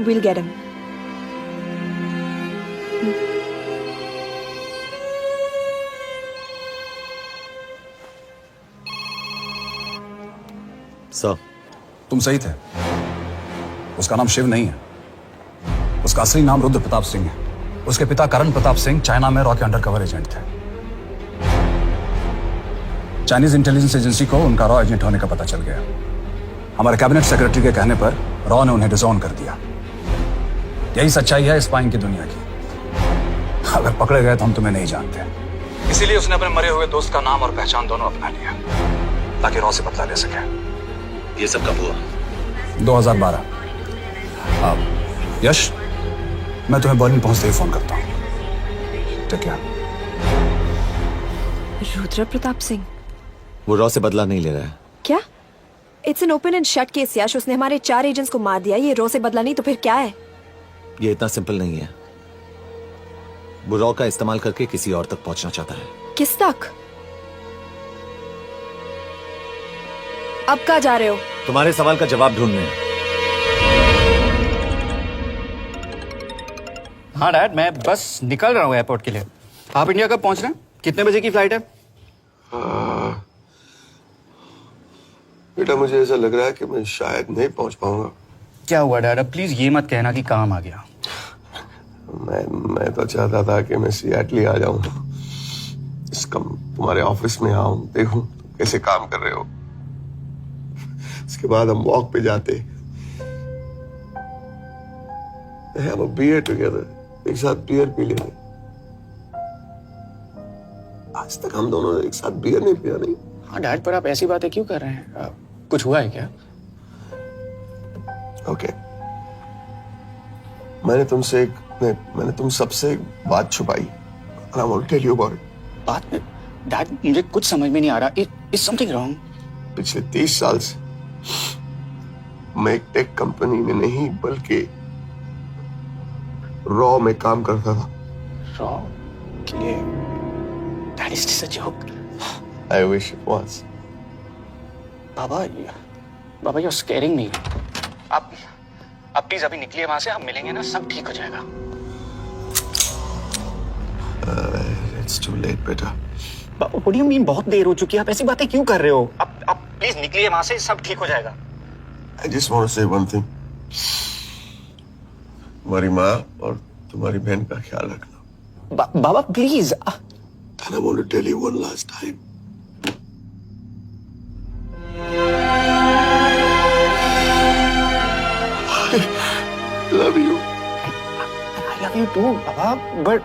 We'll get him. सर, तुम सही थे। उसका नाम शिव नहीं है, उसका असली नाम रुद्र प्रताप सिंह है। उसके पिता करण प्रताप सिंह चाइना में रॉ के अंडरकवर एजेंट थे। चाइनीज इंटेलिजेंस एजेंसी को उनका रॉ एजेंट होने का पता चल गया। हमारे कैबिनेट सेक्रेटरी के कहने पर रॉ ने उन्हें डिसऑन कर दिया। यही सच्चाई है स्पाइंग की दुनिया की। अगर पकड़े गए तो हम तुम्हें नहीं जानते, इसीलिए उसने अपने मरे हुए दोस्त का नाम और पहचान दोनों अपना लिया ताकि रॉ से बदला ले सके। ये सब कब हुआ? 2012। यश, मैं तुम्हें बर्लिन पहुंचते ही फोन करता हूँ। ठीक है। रुद्र प्रताप सिंह वो रॉ से बदला नहीं ले रहा है। क्या? It's an open and shut case Yash. उसने हमारे 4 एजेंट्स को मार दिया। ये रॉ से बदला नहीं तो फिर क्या है? ये इतना सिंपल नहीं है। वो रॉ का इस्तेमाल करके किसी और तक पहुंचना चाहता है। किस तक? अब कहाँ जा रहे हो? तुम्हारे सवाल का जवाब ढूंढने। हाँ डैड, मैं बस निकल रहा हूँ एयरपोर्ट के लिए। आप इंडिया कब पहुंच रहे हैं? कितने बजे की फ्लाइट है? बेटा, मुझे ऐसा लग रहा है कि मैं शायद नहीं पहुंच पाऊंगा। क्या हुआ डैड? अब प्लीज ये मत कहना कि काम आ गया। मैं तो चाहता था कि मैं सियाटली आ जाऊं, तुम्हारे ऑफिस में आऊं, देखूं तुम कैसे काम कर रहे हो। इसके बाद हम वॉक पे जाते, have a beer together, एक साथ बियर पी लेते। आज तक हम दोनों एक साथ बियर नहीं पिया। नहीं? हाँ डैड, पर आप ऐसी बातें क्यों कर रहे हैं? कुछ हुआ है क्या? ओके, मैंने तुम सबसे एक बात छुपाई। And I want to tell you about it. बात में डैड मुझे कुछ समझ में नहीं आ रहा। Is something wrong? पिछले 30 साल से मैं एक टेक कंपनी में नहीं बल्कि रॉ में काम करता था। रॉ के लिए? Dad, is this a joke? I wish it was. Baba you're scaring me. आप प्लीज अभी निकलिए वहां से, आप मिलेंगे ना, सब ठीक हो जाएगा। It's too late, बेटा। What do you mean बहुत देर हो चुकी है? आप ऐसी बातें क्यों कर रहे हो? आप प्लीज निकलिए वहां से, सब ठीक हो जाएगा। I just want to say one thing. तुम्हारी माँ और तुम्हारी बहन का ख्याल रखना। बाबा please. And I want to tell you one last time. I love you. I love you too, Baba, but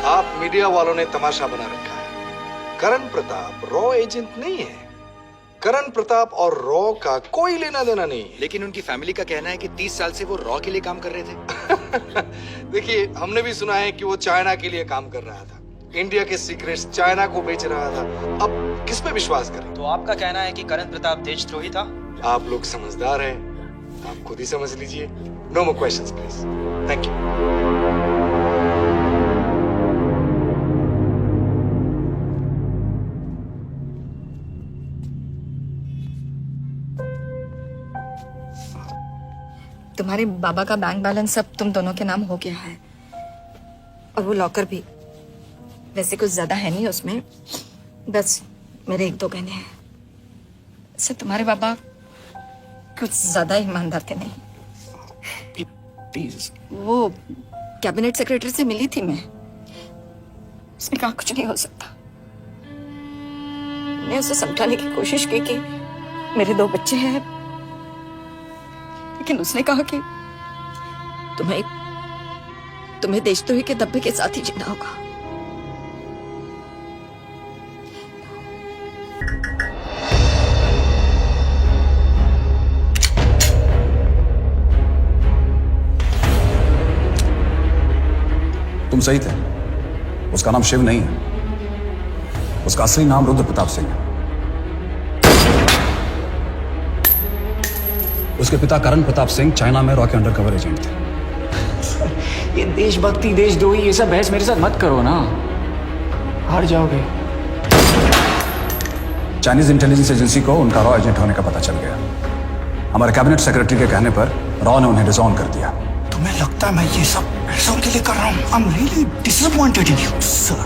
आप मीडिया वालों ने तमाशा बना रखा है। करण प्रताप रॉ एजेंट नहीं है। करण प्रताप और रॉ का कोई लेना देना नहीं है। लेकिन उनकी फैमिली का कहना है कि 30 साल से वो रॉ के लिए काम कर रहे थे। देखिए, हमने भी सुना है कि वो चाइना के लिए काम कर रहा था, इंडिया के सीक्रेट्स चाइना को बेच रहा था। अब किस पे विश्वास करें? तो आपका कहना है कि करण प्रताप देशद्रोही था? आप लोग समझदार हैं, आप खुद ही समझ लीजिए। No more questions please. Thank you. तुम्हारे बाबा का बैंक बैलेंस सब तुम दोनों के नाम हो गया है, और वो लॉकर भी। वैसे कुछ ज्यादा है नहीं उसमें, बस मेरे 1-2 गहने हैं। वैसे तुम्हारे बाबा कुछ ज्यादा ईमानदार थे नहीं। प्लीज। वो कैबिनेट सेक्रेटरी से मिली थी मैं, उसने कहा कुछ नहीं हो सकता। मैं उसे समझाने की कोशिश की कि मेरे 2 बच्चे हैं, लेकिन उसने कहा कि तुम्हें देशद्रोही के दब्बे के साथ ही जीना होगा। तुम सही थे, उसका नाम शिव नहीं है, उसका असली नाम रुद्र प्रताप सिंह है। उसके पिता करण प्रताप सिंह चाइना में रॉ के अंडरकवर एजेंट थे। ये देशभक्ति देशद्रोही ये सब बहस मेरे साथ मत करो ना, हार जाओगे। चाइनीज इंटेलिजेंस एजेंसी को उनका रॉ एजेंट होने का पता चल गया। हमारे कैबिनेट सेक्रेटरी के कहने पर रॉ ने उन्हें डिसऑन कर दिया। तुम्हें लगता है मैं ये सब पैसों के लिए कर रहा हूँ? I'm really disappointed in you, sir.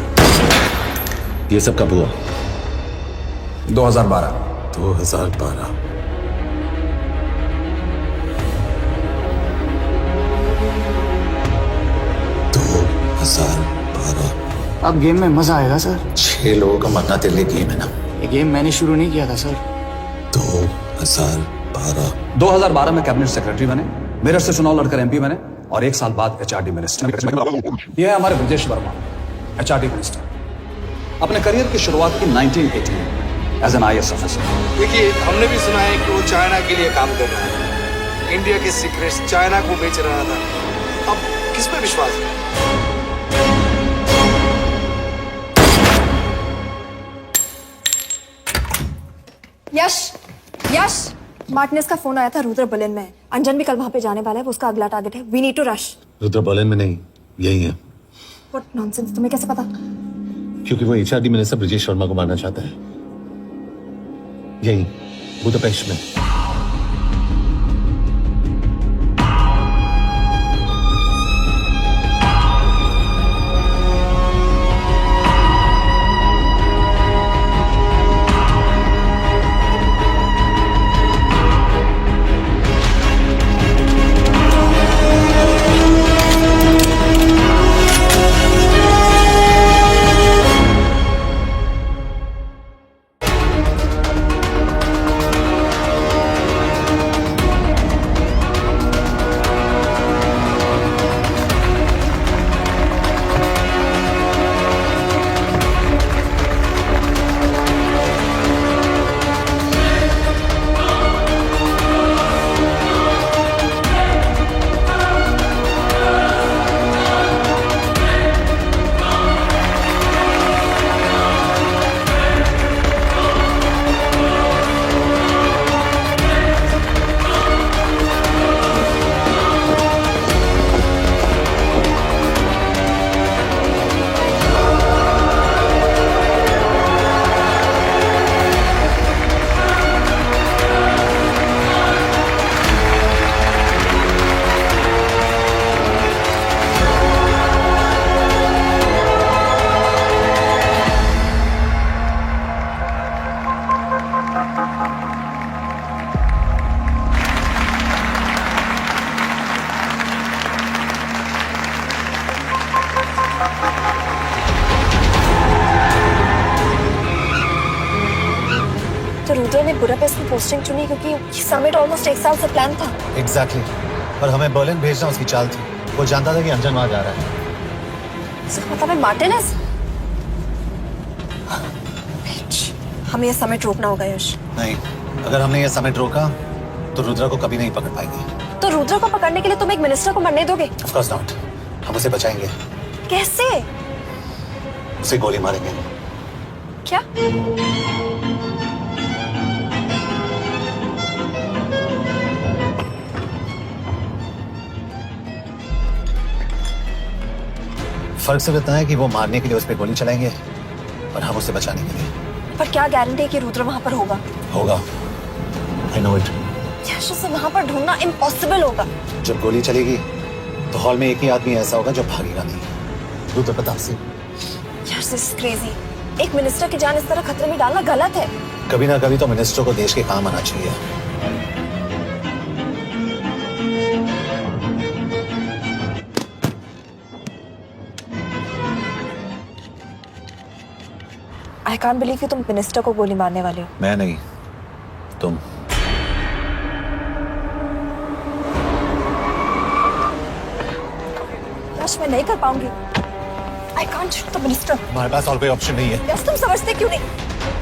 ये सब कब हुआ? 2012। 2012। अब गेम में मजा आएगा सर। 6 लोगों का मरना तेरे लिए गेम है ना? ये गेम मैंने शुरू नहीं किया था सर। 2012। 2012 में कैबिनेट सेक्रेटरी बने, मेरठ से चुनाव लड़कर एमपी बने, और 1 साल बाद एचआरडी मिनिस्टर। यह है हमारे ब्रजेश वर्मा, एचआरडी मिनिस्टर। अपने करियर की शुरुआत की 1980 में एज एन IAS ऑफिसर। देखिए, हमने भी सुना है कि वो चाइना के लिए काम कर रहा है, इंडिया के सीक्रेट्स चाइना को बेच रहा था। अब किस पे विश्वास है? यश, मार्टिनेज का फोन आया था, रुद्र बर्लिन में है। अंजन भी कल वहां पे जाने वाला है, वो उसका अगला टारगेट है। We need to rush. Rudra Berlin में नहीं, यही है। व्हाट नॉनसेंस, तुम्हें कैसे पता? क्योंकि वो एचआरडी मिनिस्टर ब्रजेश वर्मा को मारना चाहता है, यही बुदापेस्ट में। तो रुद्र ने बुडापेस्ट में पोस्टिंग चुनी क्योंकि समिट ऑलमोस्ट 1 साल से प्लान था। एग्जैक्टली, पर हमें बर्लिन भेजना उसकी चाल थी। वो जानता था कि अंजन वहां जा रहा है। इसका मतलब है मार्टिनेज। हमें ये समिट रोकना होगा यश। नहीं, अगर हमने ये समिट रोका तो रुद्रा को कभी नहीं पकड़ पाएंगे। तो रुद्रा को पकड़ने के लिए तुम एक मिनिस्टर को मरने दोगे? Of course not. हम उसे बचाएंगे। कैसे? उसे गोली मारेंगे। क्या? फर्क सिर्फ इतना है कि वो मारने के लिए उस पर गोली चलाएंगे और हम उसे बचाने के लिए। पर क्या गारंटी है कि रुद्र वहां पर होगा? होगा। I know it. यश से वहां पर ढूंढना इम्पॉसिबल होगा। जब गोली चलेगी तो हॉल में एक ही आदमी ऐसा होगा जो भागेगा नहीं। रुद्र प्रताप सिंह। यश इज क्रेजी। एक मिनिस्टर की जान इस तरह खतरे में डालना गलत है। कभी ना कभी तो मिनिस्टर को देश के काम आना चाहिए। आई कांट बिलीव कि तुम मिनिस्टर को गोली मारने वाले हो। मैं नहीं, तुम। यश मैं नहीं कर पाऊंगी। I can't shoot the minister. हमारे पास और कोई ऑप्शन नहीं है। यश तुम समझते क्यों नहीं?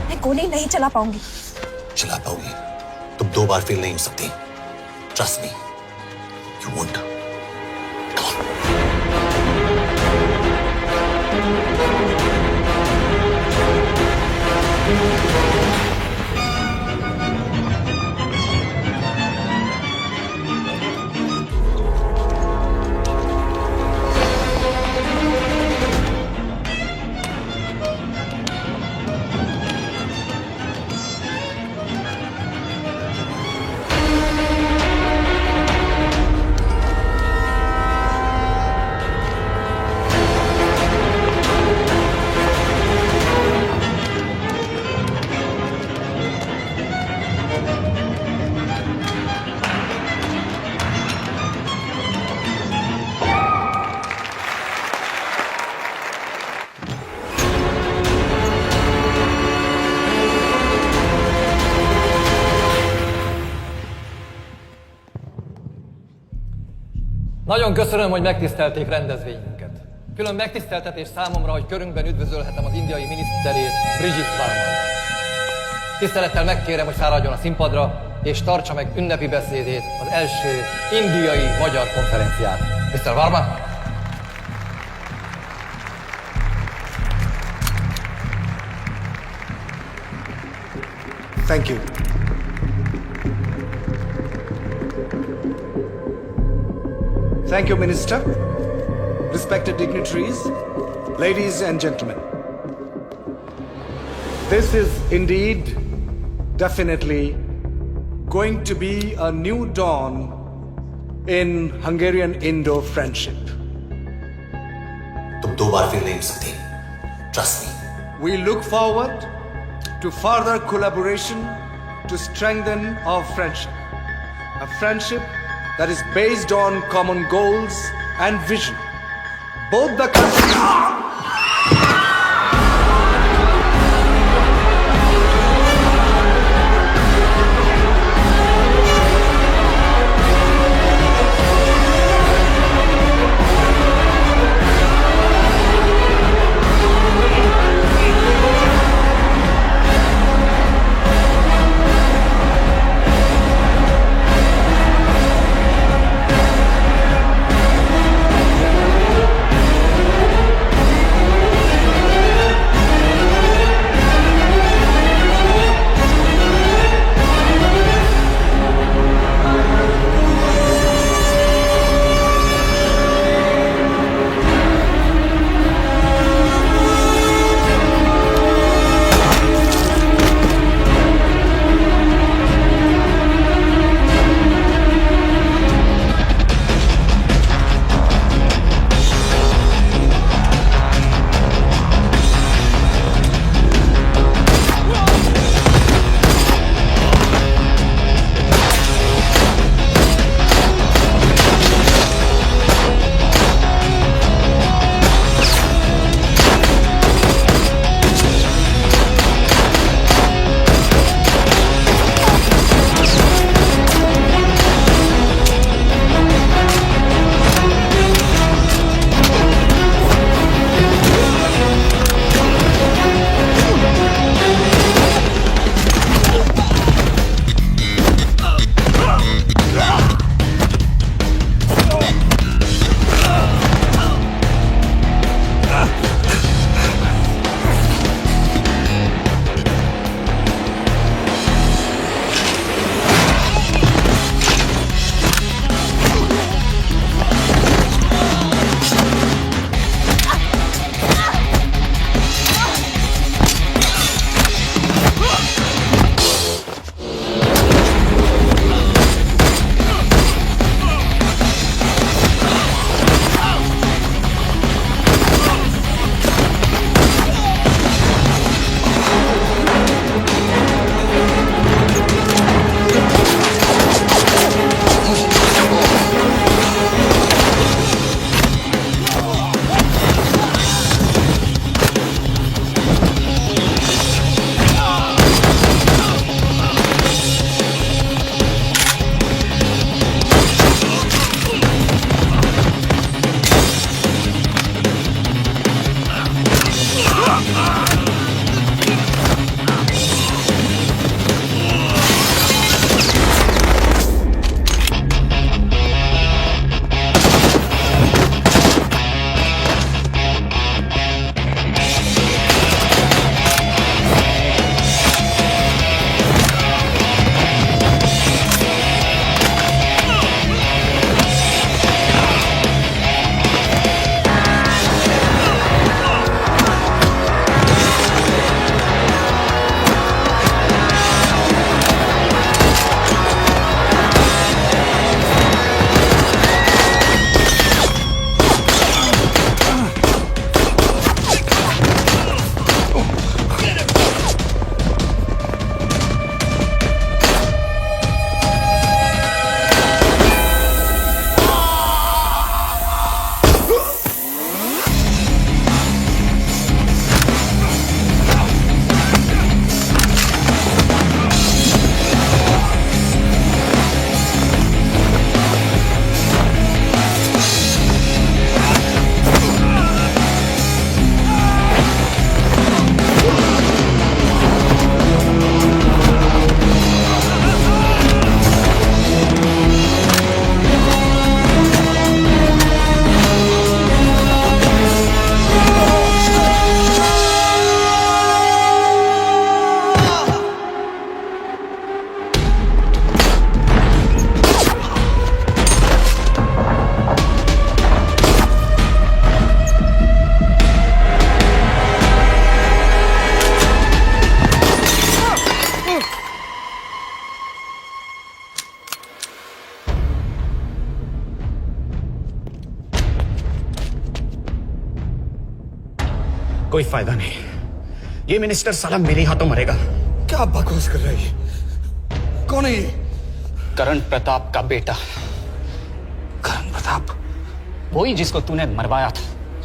मैं गोली नहीं चला पाऊंगी। चला पाओगी। तुम 2 बार फेल नहीं हो सकती। Trust me, you won't. Nagyon köszönöm, hogy megtisztelték rendezvényünket. Külön megtiszteltetés számomra, hogy körünkben üdvözölhetem az indiai miniszterét, Brigitte Varman. Tisztelettel megkérem, hogy fáradjon a színpadra, és tartsa meg ünnepi beszédét az első indiai-magyar konferencián. Mr. Varman? Thank you. Thank you, Minister. Respected dignitaries, ladies and gentlemen. This is indeed, definitely, going to be a new dawn in Hungarian-Indo friendship. तुम 2 बार fail नहीं हो सकती। Trust me. We look forward to further collaboration to strengthen our friendship. A friendship that is based on common goals and vision. Both the countries... कोई फायदा नहीं, ये minister साला मेरे हाथों मरेगा। क्या बकवास कर रहा है ये? कौन है ये? करण प्रताप का बेटा। करण प्रताप? वही जिसको तूने मरवाया था।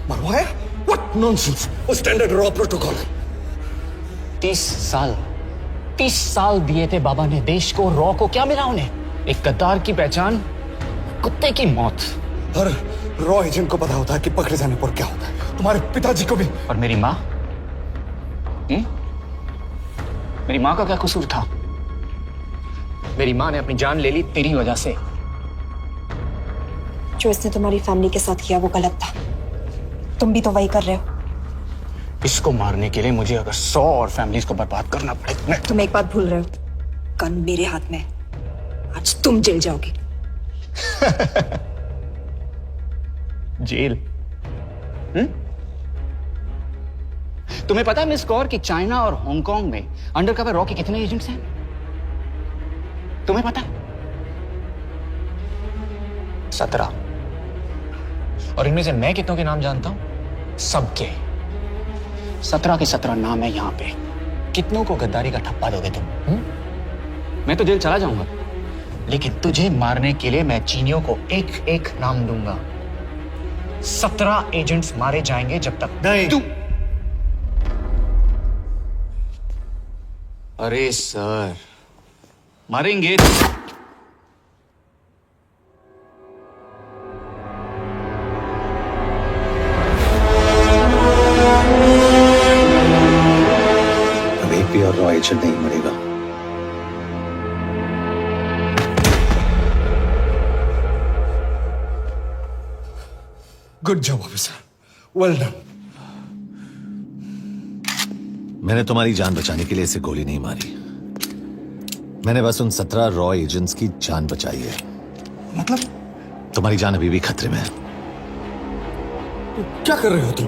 मरवाया? What nonsense! वो स्टैंडर्ड रॉ प्रोटोकॉल है। 30 साल दिए थे बाबा ने देश को, रॉ को क्या मिला उन्हें? एक गद्दार की पहचान, कुत्ते की मौत। हर रॉ एजेंट को पता होता है कि पकड़े जाने पर क्या होता है। तुम्हारे पिताजी को भी। और मेरी माँ? मेरी माँ का क्या कसूर था? मेरी माँ ने अपनी जान ले ली तेरी वजह से। जो इसने तुम्हारी फैमिली के साथ किया वो गलत था। तुम भी तो वही कर रहे हो। इसको मारने के लिए मुझे अगर 100 और फैमिलीज को बर्बाद करना पड़े। तुम एक बात भूल रहे हो, गन मेरे हाथ में। आज तुम जेल जाओगे। जेल? तुम्हें पता है मिस कौर कि चाइना और हांगकांग में अंडरकवर रॉ के कितने एजेंट्स हैं? तुम्हें पता है? 17। और इनमें से मैं कितनों के नाम जानता हूं? सबके। 17 के 17 नाम है यहां पे। कितनों को गद्दारी का ठप्पा दोगे तुम? मैं तो जेल चला जाऊंगा, लेकिन तुझे मारने के लिए मैं चीनियों को एक एक नाम दूंगा। 17 एजेंट्स मारे जाएंगे जब तक नहीं। तू। अरे सर, मारेंगे। अब एक भी और रॉ एजेंट नहीं मरेगा। Good job officer, well done. मैंने तुम्हारी जान बचाने के लिए इसे गोली नहीं मारी। मैंने बस उन 17 रॉ एजेंट्स की जान बचाई है। मतलब? तुम्हारी जान अभी भी खतरे में है। क्या कर रहे हो तुम?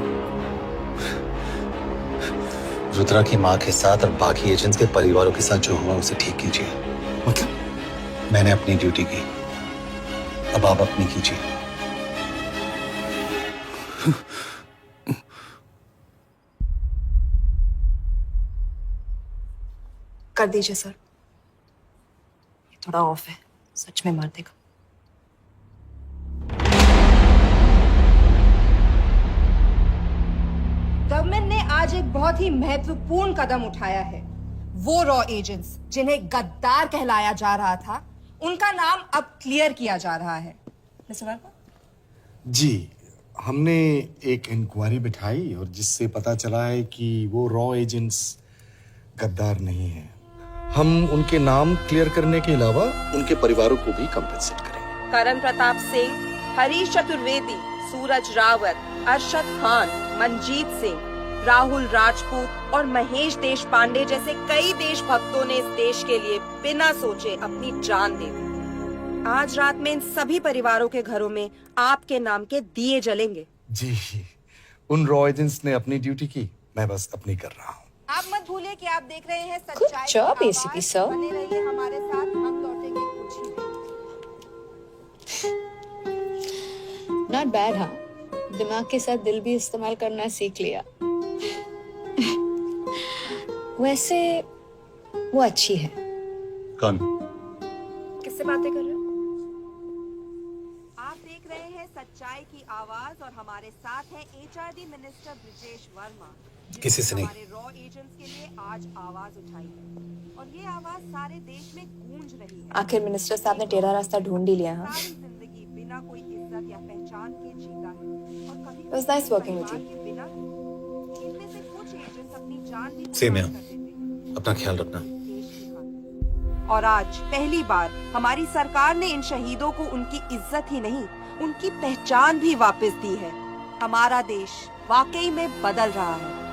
रुद्रा की मां के साथ और बाकी एजेंट्स के परिवारों के साथ जो हुआ उसे ठीक कीजिए। मतलब? मैंने अपनी ड्यूटी की, अब आप अपनी कीजिए। कर दीजिए सर, ये थोड़ा ऑफ है, सच में मार देगा। गवर्नमेंट ने आज एक बहुत ही महत्वपूर्ण कदम उठाया है। वो रॉ एजेंट्स जिन्हें गद्दार कहलाया जा रहा था, उनका नाम अब क्लियर किया जा रहा है। मिस्टर वर्मा? जी, हमने एक इंक्वायरी बिठाई और जिससे पता चला है कि वो रॉ एजेंट्स गद्दार नहीं हैं। हम उनके नाम क्लियर करने के अलावा उनके परिवारों को भी कंपेंसेट करेंगे। करण प्रताप सिंह, हरीश चतुर्वेदी, सूरज रावत, अरशद खान, मनजीत सिंह, राहुल राजपूत और महेश देशपांडे जैसे कई देशभक्तों ने इस देश के लिए बिना सोचे अपनी जान दे दी। आज रात में इन सभी परिवारों के घरों में आपके नाम के दिए जलेंगे। जी, उन रॉ एजेंट्स ने अपनी ड्यूटी की, मैं बस अपनी कर रहा हूँ। आप मत भूलिए कि आप देख रहे हैं सच्चाई की job, आवाज। ACP sir. बने रहिए हमारे साथ, हम लौटेंगे कुछ ही देर। नॉट बैड, हाँ। दिमाग के साथ दिल भी इस्तेमाल करना सीख लिया। वैसे वो अच्छी है। कौन? किससे बातें कर रहे हो? आप देख रहे हैं सच्चाई की आवाज और हमारे साथ है HRD मिनिस्टर ब्रिजेश वर्मा। किसी से नहीं। हमारे रॉ एजेंट्स के लिए आज आवाज उठाई है और ये आवाज सारे देश में गूंज रही है। आखिर मिनिस्टर साहब ने टेढ़ा रास्ता ढूंढ ही लिया। हाँ, सारी जिंदगी बिना कोई इज्जत या पहचान के जीता है और कभी it was nice working with you. बिना इनमें से कुछ एजेंट्स अपनी जान भी सेम है। अपना ख्याल रखना। और आज पहली बार हमारी सरकार ने इन शहीदों को उनकी इज्जत ही नहीं, उनकी पहचान भी वापस दी है। हमारा देश वाकई में बदल रहा है।